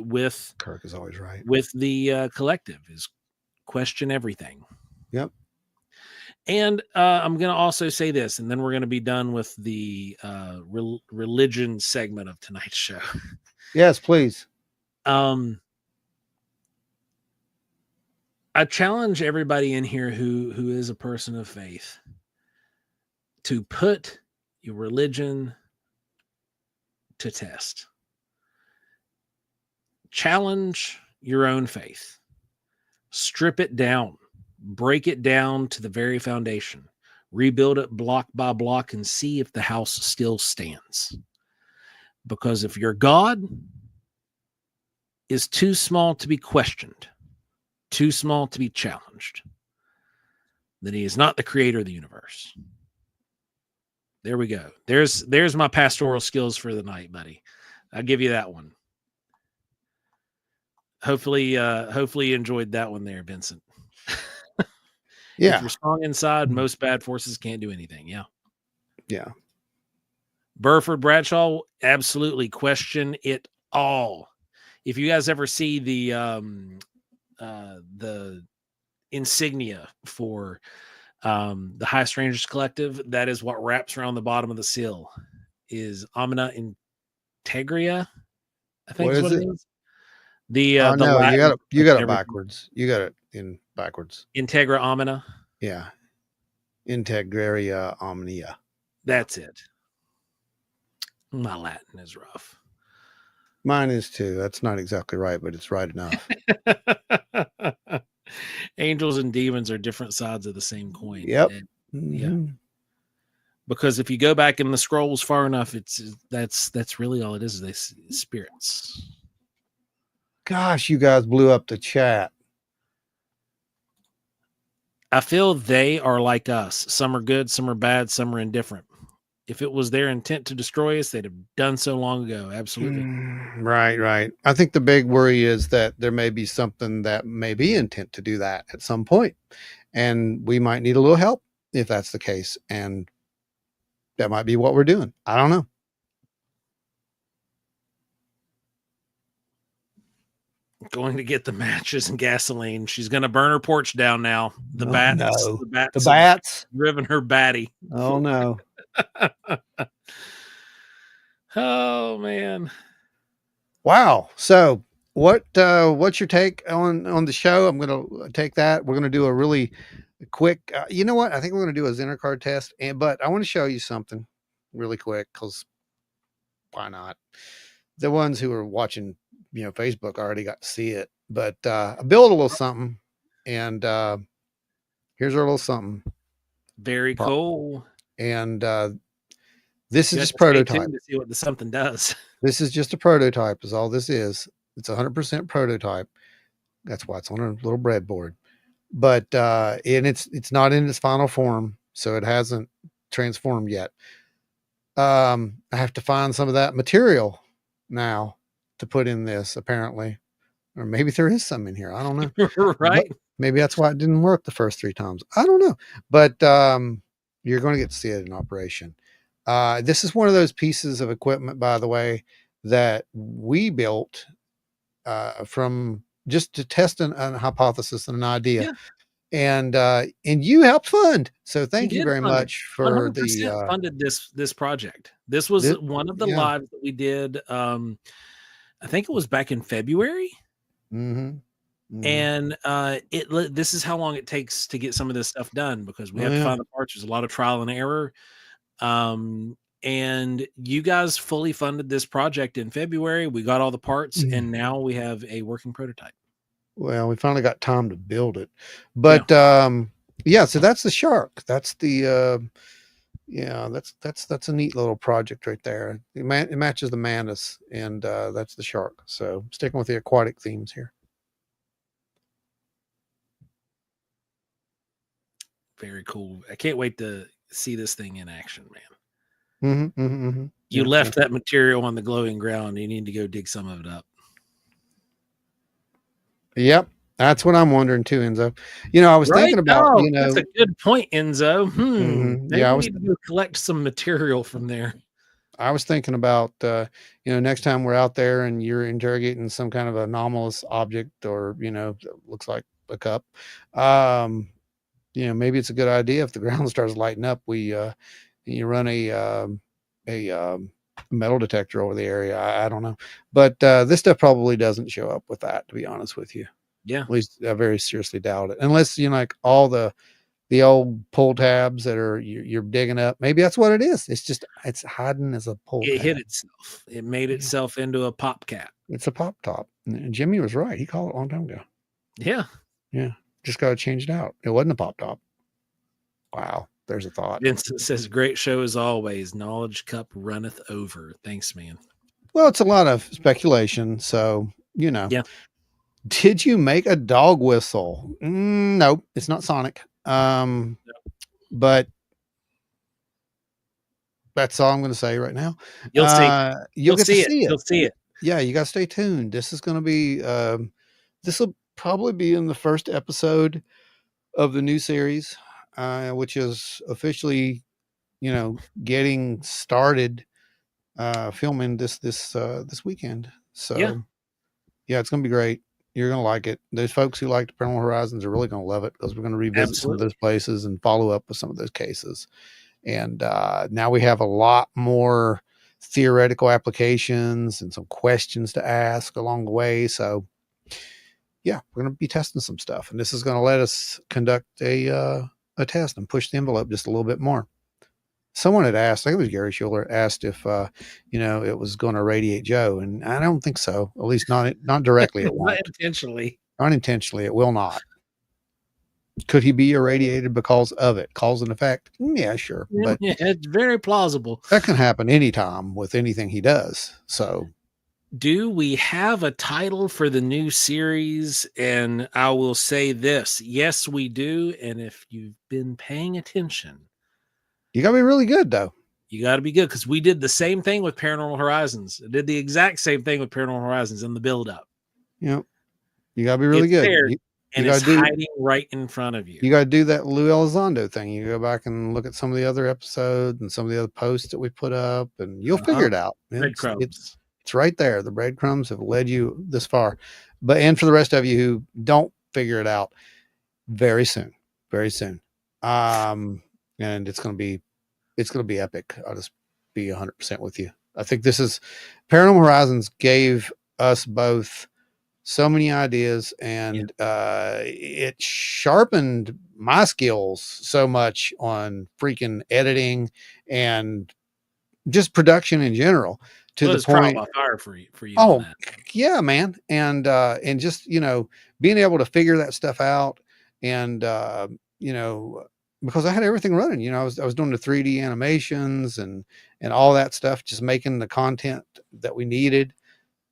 with Kirk is always right. With the collective is question everything. Yep. And I'm going to also say this, and then we're going to be done with the religion segment of tonight's show. Yes, please. I challenge everybody in here who is a person of faith to put your religion to test. Challenge your own faith. Strip it down. Break it down to the very foundation. Rebuild it block by block and see if the house still stands. Because if your God is too small to be questioned, too small to be challenged, then he is not the creator of the universe. There we go. There's my pastoral skills for the night, buddy. I'll give you that one. Hopefully you enjoyed that one there, Vincent. Yeah. If you're strong inside, most bad forces can't do anything. Yeah. Yeah. Burford Bradshaw, absolutely question it all. If you guys ever see the insignia for the High Strangers Collective, that is what wraps around the bottom of the seal, is Omnia Integria, I think is what it is. The no, Latin, you got it backwards. You got it in backwards. Integra Omnia. Yeah. Integraria Omnia. That's it. My Latin is rough. Mine is too. That's not exactly right, but it's right enough. Angels and demons are different sides of the same coin. Yep. Yeah. Because if you go back in the scrolls far enough, that's really all it is. They spirits. Gosh, you guys blew up the chat. I feel they are like us. Some are good, some are bad, some are indifferent. If it was their intent to destroy us, they'd have done so long ago. Absolutely. Right. I think the big worry is that there may be something that may be intent to do that at some point, and we might need a little help if that's the case. And that might be what we're doing. I don't know. Going to get the matches and gasoline. She's going to burn her porch down now. The bats. No. The bats driven her batty. Oh no. Oh man. Wow. So what's your take on the show? I'm going to take that. We're going to do a really quick, you know what? I think we're going to do a Xener card test, but I want to show you something. really quick because why not? The ones who are watching, Facebook already got to see it. But I built a little something, and here's our little something. Very cool. And this is You have just to stay prototype. tuned to see what the something does. This is just a prototype, is all this is. It's 100% prototype. That's why it's on a little breadboard. But and it's not in its final form, so it hasn't transformed yet. I have to find some of that material now to put in this, apparently. Or maybe there is some in here. I don't know. Right? But maybe that's why it didn't work the first 3 times. I don't know. But you're going to get to see it in operation. This is one of those pieces of equipment, by the way, that we built from just to test a hypothesis and an idea. Yeah. And you helped fund. So thank you did very fund it. much for 100% funded this project. This was one of the lives that we did. I think it was back in February. Mm-hmm. And this is how long it takes to get some of this stuff done, because we have to find the parts. There's a lot of trial and error. And you guys fully funded this project in February. We got all the parts, and now we have a working prototype. Well, we finally got time to build it. But so that's the shark. That's the that's a neat little project right there. It matches the mantis, and that's the shark. So sticking with the aquatic themes here. Very cool. I can't wait to see this thing in action, man. Mm-hmm, mm-hmm, mm-hmm. You left that material on the glowing ground. You need to go dig some of it up. Yep. That's what I'm wondering too, Enzo. I was thinking about, that's a good point, Enzo. Maybe I we need to go collect some material from there. I was thinking about, next time we're out there and you're interrogating some kind of anomalous object, or, looks like a cup, maybe it's a good idea if the ground starts lighting up, you run a metal detector over the area. I don't know, but this stuff probably doesn't show up with that, to be honest with you. Yeah, at least I very seriously doubt it, unless like all the old pull tabs that are you're digging up. Maybe that's what it is. It's hiding as a pull tab. It hit itself. It made itself into a pop cap. It's a pop top. And Jimmy was right. He called it a long time ago. Yeah. Just got to change it out. It wasn't a pop top. Wow. There's a thought. Vincent says, great show as always. Knowledge cup runneth over. Thanks, man. Well, it's a lot of speculation. So, Yeah. Did you make a dog whistle? Nope. It's not Sonic. But that's all I'm going to say right now. You'll see. You'll get see to see it. You'll see it. Yeah. You got to stay tuned. This is going to be, this will probably be in the first episode of the new series, which is officially, getting started, filming this weekend. So yeah, it's going to be great. You're going to like it. Those folks who like the Paranormal Horizons are really going to love it, because we're going to revisit some of those places and follow up with some of those cases. And now we have a lot more theoretical applications and some questions to ask along the way. So yeah, we're going to be testing some stuff, and this is going to let us conduct a test and push the envelope just a little bit more. Someone had asked, I think it was Gary Schuler, asked if, it was going to radiate Joe. And I don't think so. At least not directly. It won't. Not intentionally. Unintentionally, it will not. Could he be irradiated because of it? Cause and effect? Yeah, sure. But yeah, it's very plausible. That can happen anytime with anything he does. So do we have a title for the new series? And I will say this. Yes, we do. And if you've been paying attention, you got to be really good, though. You got to be good, because we did the same thing with Paranormal Horizons. It did the exact same thing with Paranormal Horizons in the build-up. Yep. You got to be really good. And it's hiding right in front of you. You got to do that Lou Elizondo thing. You go back and look at some of the other episodes and some of the other posts that we put up, and you'll figure it out. Breadcrumbs. It's right there. The breadcrumbs have led you this far. And for the rest of you who don't figure it out, very soon. And it's going to be epic. I'll just be 100% with you. I think this is Paranormal Horizons gave us both so many ideas, and it sharpened my skills so much on freaking editing and just production in general to Well, the it's trial point. by fire for you. On Oh, that. yeah, man. And just, being able to figure that stuff out and, you know, because I had everything running, I was doing the 3D animations and all that stuff, just making the content that we needed.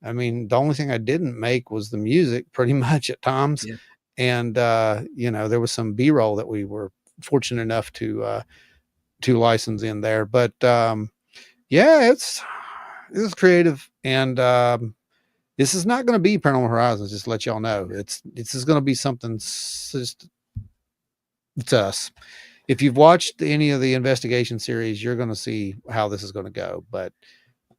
I mean, the only thing I didn't make was the music pretty much at times. Yeah. And, there was some B-roll that we were fortunate enough to license in there, but, yeah, it's creative. And, this is not going to be Paranormal Horizons, just to let y'all know. This is going to be something it's us. If you've watched any of the investigation series, you're going to see how this is going to go. But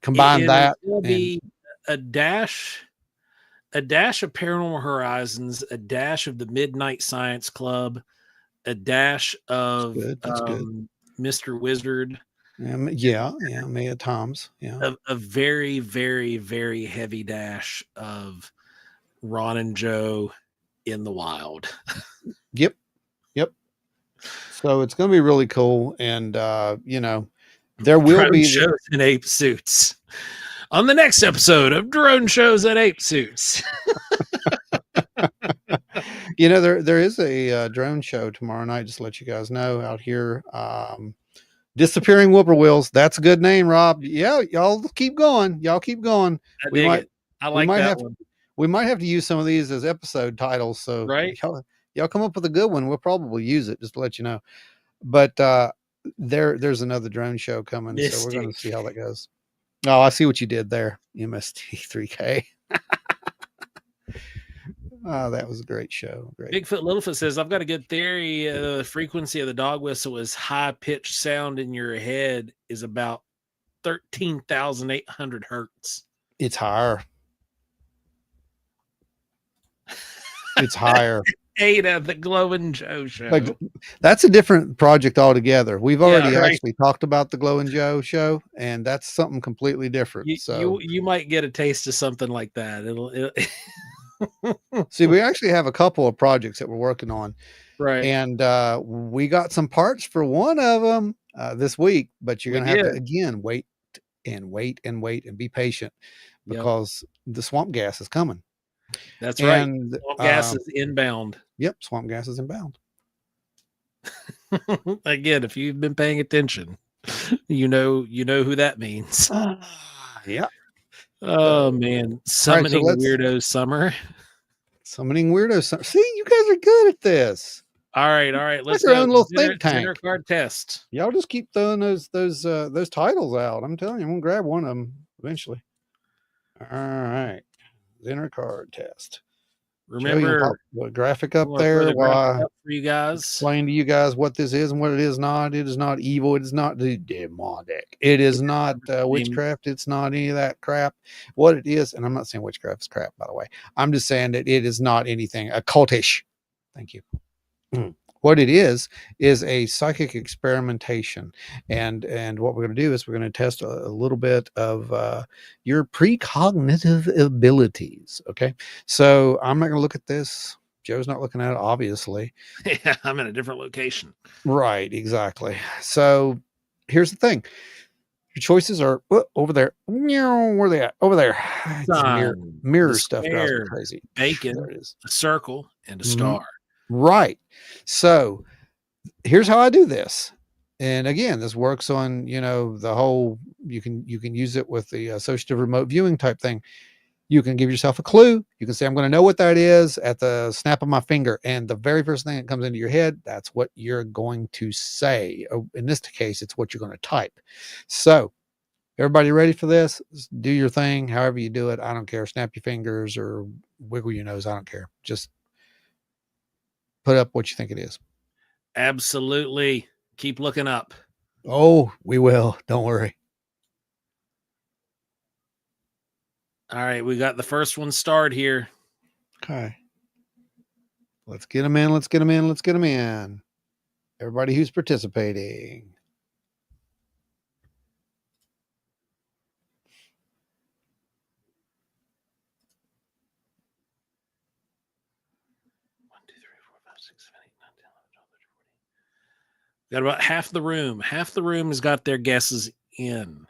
combine that, It'll and be a dash of Paranormal Horizons, a dash of the Midnight Science Club, a dash of that's good. Mr. Wizard. Yeah, Maya Toms. Yeah, A very, very, very heavy dash of Ron and Joe in the wild. Yep. So it's going to be really cool. And, there will Drone be shows in ape suits on the next episode of Drone Shows in Ape Suits. there is a drone show tomorrow night, just to let you guys know, out here. Disappearing Whippoorwills. That's a good name, Rob. Yeah, y'all keep going. I dig it. I like that one. We might have to use some of these as episode titles. So Right. y'all come up with a good one. We'll probably use it, just to let you know. But there's another drone show coming, so we're going to see how that goes. Oh, I see what you did there, MST3K. Oh, that was a great show. Great. Bigfoot Littlefoot says, I've got a good theory. The frequency of the dog whistle is high pitched sound in your head is about 13,800 hertz. It's higher. It's higher. Ada, the Glow and Joe show. Like, that's a different project altogether. We've already right. actually talked about the Glow and Joe show, and that's something completely different. You might get a taste of something like that. It'll See, we actually have a couple of projects that we're working on, right? And we got some parts for one of them this week, but you're going to have to again wait and be patient, because the swamp gas is coming. That's right. Swamp gas is inbound. Yep, swamp gas is inbound. Again, if you've been paying attention, you know who that means. Yeah. Oh man, summoning weirdos summer. Summoning weirdos summer. See, you guys are good at this. All right. Let's go. Your own little think tank. Dinner card test. Y'all just keep throwing those titles out. I'm telling you, I'm gonna grab one of them eventually. All right. Dinner card test. Remember the graphic up there while for you guys. Explain to you guys what this is and what it is not. It is not evil. It is not the demonic. It is not witchcraft. It's not any of that crap. What it is, and I'm not saying witchcraft is crap, by the way. I'm just saying that it is not anything occultish. Thank you. What it is a psychic experimentation, and what we're going to do is we're going to test a little bit of your precognitive abilities. Okay, so I'm not going to look at this. Joe's not looking at it, obviously. Yeah, I'm in a different location. Right, exactly. So here's the thing: your choices are over there. Where are they at? Over there. Mirror stuff drives me crazy. Bacon, there it is. A circle, and a star. Right. So here's how I do this. And again, this works on, the whole, you can use it with the associative remote viewing type thing. You can give yourself a clue. You can say, I'm going to know what that is at the snap of my finger. And the very first thing that comes into your head, that's what you're going to say. In this case, it's what you're going to type. So everybody ready for this? Do your thing. However you do it. I don't care. Snap your fingers or wiggle your nose. I don't care. Just put up what you think it is. Absolutely. Keep looking up. Oh, we will. Don't worry. All right. We got the first one starred here. Okay. Let's get them in. Everybody who's participating. Got about half the room. Half the room has got their guesses in.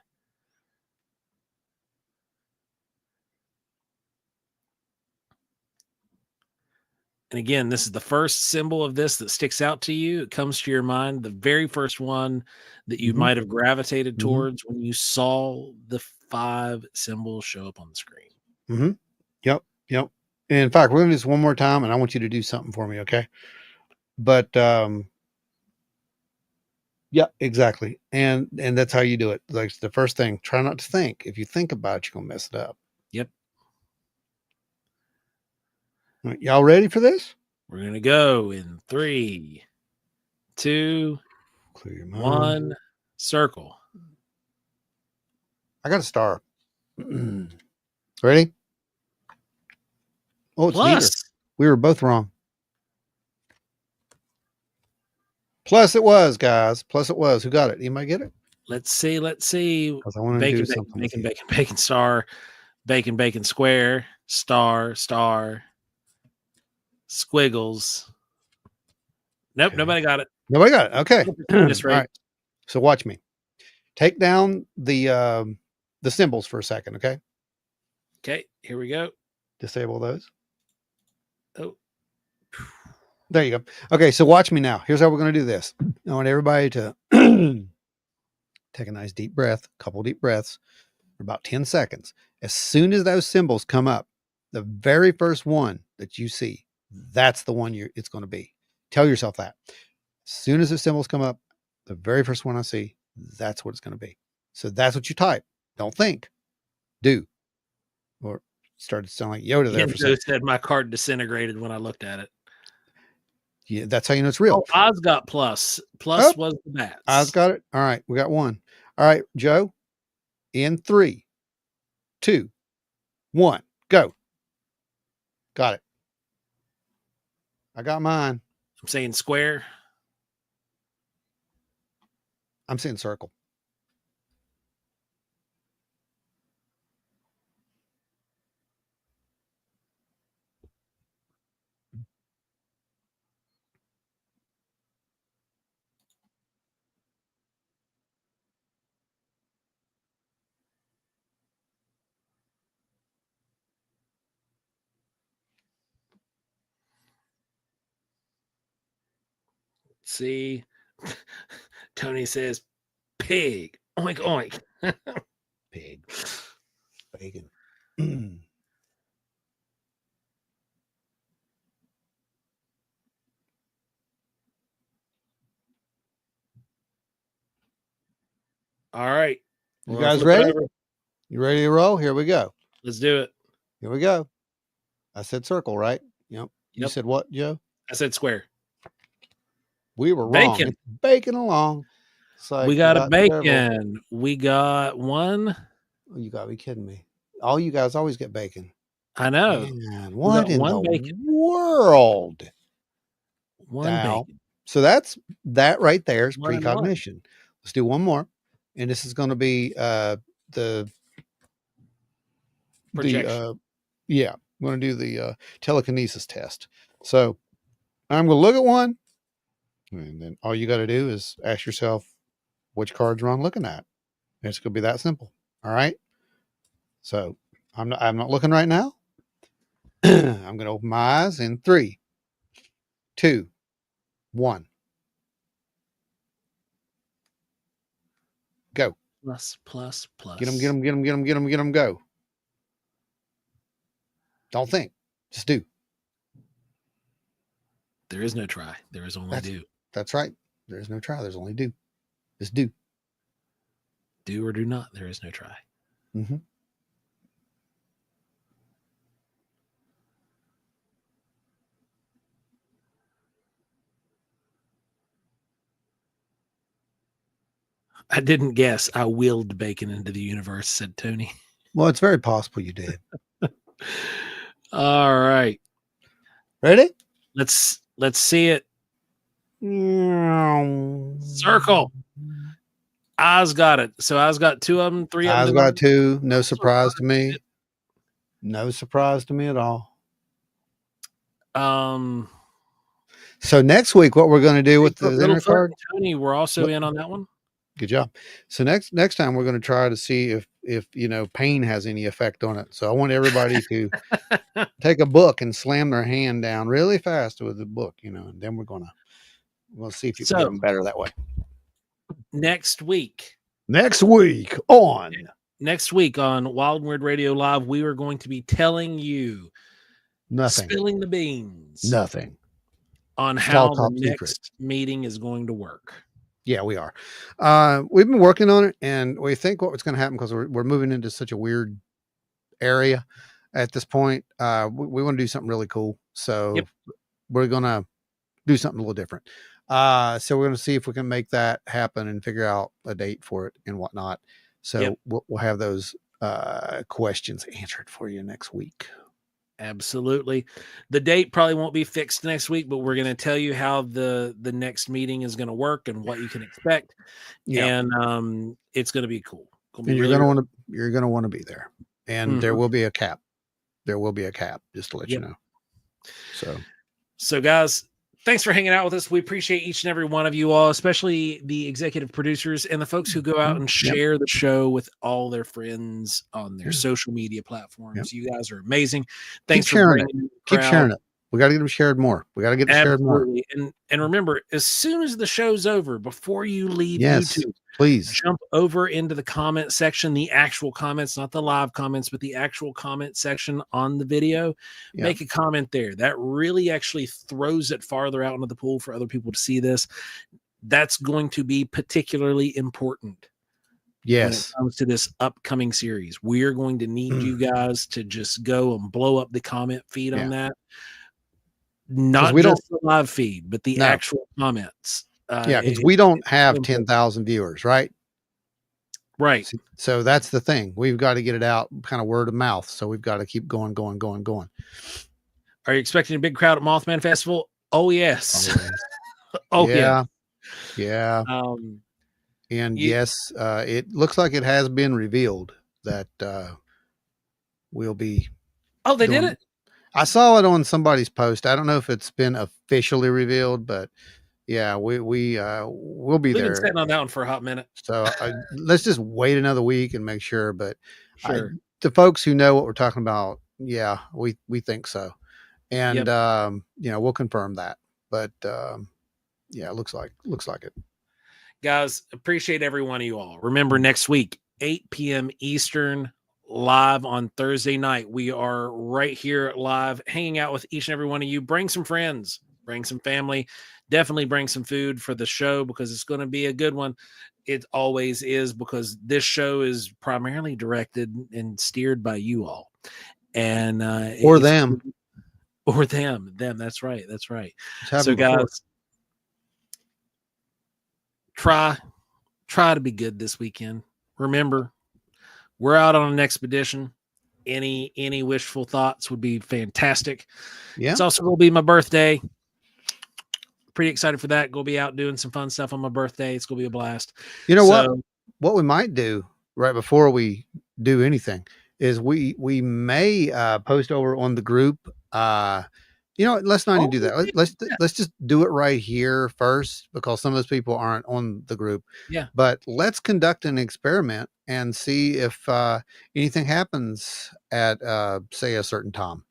And again, this is the first symbol of this that sticks out to you. It comes to your mind, the very first one that you might have gravitated towards when you saw the 5 symbols show up on the screen. Yep. Yep. And in fact, we're going to do this one more time, and I want you to do something for me, okay? But yeah, exactly. And that's how you do it. Like the first thing, try not to think. If you think about it, you're going to mess it up. Yep. All right, y'all ready for this? We're going to go in 3, 2, Clear your mind. 1, circle. I got a star. Ready? Oh, it's neither. Plus. We were both wrong. Plus it was, guys. Plus it was. Who got it? Anybody get it? Let's see. Let's see. Because I want to Bacon, do bacon, something. bacon, bacon, bacon, star, bacon, bacon, square, star, star, squiggles. Nope, Okay. nobody got it. Nobody got it. Okay. That's All right. right. So watch me. Take down the symbols for a second, okay? Okay, here we go. Disable those. Oh, There you go. Okay, so watch me now. Here's how we're going to do this. I want everybody to take a nice deep breath, a couple deep breaths for about 10 seconds. As soon as those symbols come up, the very first one that you see, that's the one it's going to be. Tell yourself that. As soon as the symbols come up, the very first one I see, that's what it's going to be. So that's what you type. Don't think. Do. Or started to sound like Yoda there for a Enzo second. said my card disintegrated when I looked at it. Yeah, that's how you know it's real. Oh, Oz got plus. Plus was the bats. Oz got it. All right, we got one. All right, Joe. In 3, 2, 1, go. Got it. I got mine. I'm saying square. I'm saying circle. See, Tony says pig. Oink, oink. Pig. Bacon. All right. You We're gonna guys flip it ready? over. You ready to roll? Here we go. Let's do it. Here we go. I said circle, right? Yep. You Yep. said what, Joe? I said square. We were wrong. Bacon. It's bacon along. It's like We got a several. bacon. We got one. Oh, you gotta be kidding me. All you guys always get bacon. I know. Man, what got in one the bacon. world? One Now, bacon. so that right there is One and one. precognition. Let's do one more. And this is going to be the Projection. yeah, I'm going to do the telekinesis test. So I'm going to look at one, and then all you got to do is ask yourself which card's wrong looking at. It's going to be that simple. All right. So I'm not looking right now. I'm going to open my eyes in 3, 2, 1. Go. Plus, plus, plus. Get them, go. Don't think. Just do. There is no try. There is only do. That's right. There's no try. There's only do. Just do. Do or do not. There is no try. Mm-hmm. I didn't guess. I willed bacon into the universe, said Tony. Well, it's very possible you did. All right. Ready? Let's see it. Circle. Oz got it. So Oz got 2 of them, 3 of them. I've got 2. No surprise to me. No surprise to me at all. So next week, what we're going to do with the Little inner card? Tony, we're also in on that one. Good job. So next time we're going to try to see if pain has any effect on it. So I want everybody to take a book and slam their hand down really fast with the book, and then we'll see if you can get them better that way. Next week on Wild and Weird Radio Live, we are going to be telling you spilling the beans. Nothing. On how the next meeting is going to work. Yeah, we are. We've been working on it, and we think what's going to happen, because we're moving into such a weird area at this point. We want to do something really cool. So we're going to do something a little different. So we're going to see if we can make that happen and figure out a date for it and whatnot. So we'll have those questions answered for you next week. Absolutely. The date probably won't be fixed next week, but we're going to tell you how the next meeting is going to work and what you can expect. And it's going to be cool. You're going to want to be there, and there will be a cap. There will be a cap, just to let you know. So guys, thanks for hanging out with us. We appreciate each and every one of you all, especially the executive producers and the folks who go out and share the show with all their friends on their social media platforms. You guys are amazing. Thanks for sharing it. Keep sharing it. We got to get them shared more. We got to get them shared more. And remember, as soon as the show's over, before you leave YouTube, please jump over into the comment section, the actual comments, not the live comments, but the actual comment section on the video. Make a comment there. That really actually throws it farther out into the pool for other people to see this. That's going to be particularly important. When it comes to this upcoming series, we're going to need you guys to just go and blow up the comment feed on that. Not just the live feed, but the actual comments. Because we don't have 10,000 viewers, right? Right. So that's the thing. We've got to get it out kind of word of mouth. So we've got to keep going. Are you expecting a big crowd at Mothman Festival? Oh, yes. Yeah. And yes, it looks like it has been revealed that we'll be. Oh, they did it? I saw it on somebody's post. I don't know if it's been officially revealed, but we'll be there. We've been sitting on that one for a hot minute. So let's just wait another week and make sure. But the folks who know what we're talking about, we think so. And, we'll confirm that. But it looks like it. Guys, appreciate every one of you all. Remember, next week, 8 p.m. Eastern, live on Thursday night. We are right here live, hanging out with each and every one of you. Bring some friends, bring some family, definitely bring some food for the show, because it's going to be a good one. It always is, because this show is primarily directed and steered by you all. And or them. That's right. So guys, try to be good this weekend. Remember, we're out on an expedition. Any wishful thoughts would be fantastic. It's also going to be my birthday. Pretty excited for that. Go be out doing some fun stuff on my birthday. It's going to be a blast. You know what we might do right before we do anything is we may post over on the group. Let's not even do that. Let's just do it right here first, because some of those people aren't on the group. But let's conduct an experiment and see if anything happens at say a certain time.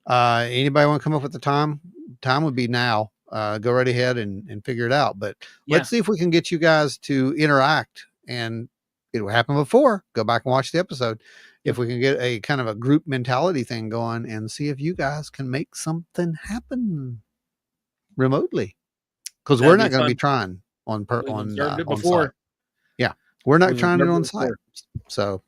Anybody want to come up with the time? Time would be now. Go right ahead and figure it out. But let's see if we can get you guys to interact. And it will happen before. Go back and watch the episode. If we can get a kind of a group mentality thing going, and see if you guys can make something happen remotely, because we're not going to be trying on site. We're not trying it on site. So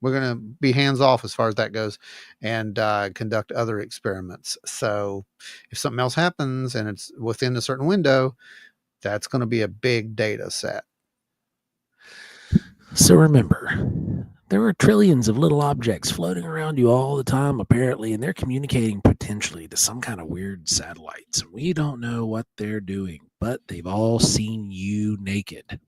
we're going to be hands off as far as that goes, and conduct other experiments. So if something else happens and it's within a certain window, that's going to be a big data set. So remember, there are trillions of little objects floating around you all the time, apparently, and they're communicating potentially to some kind of weird satellites. We don't know what they're doing, but they've all seen you naked.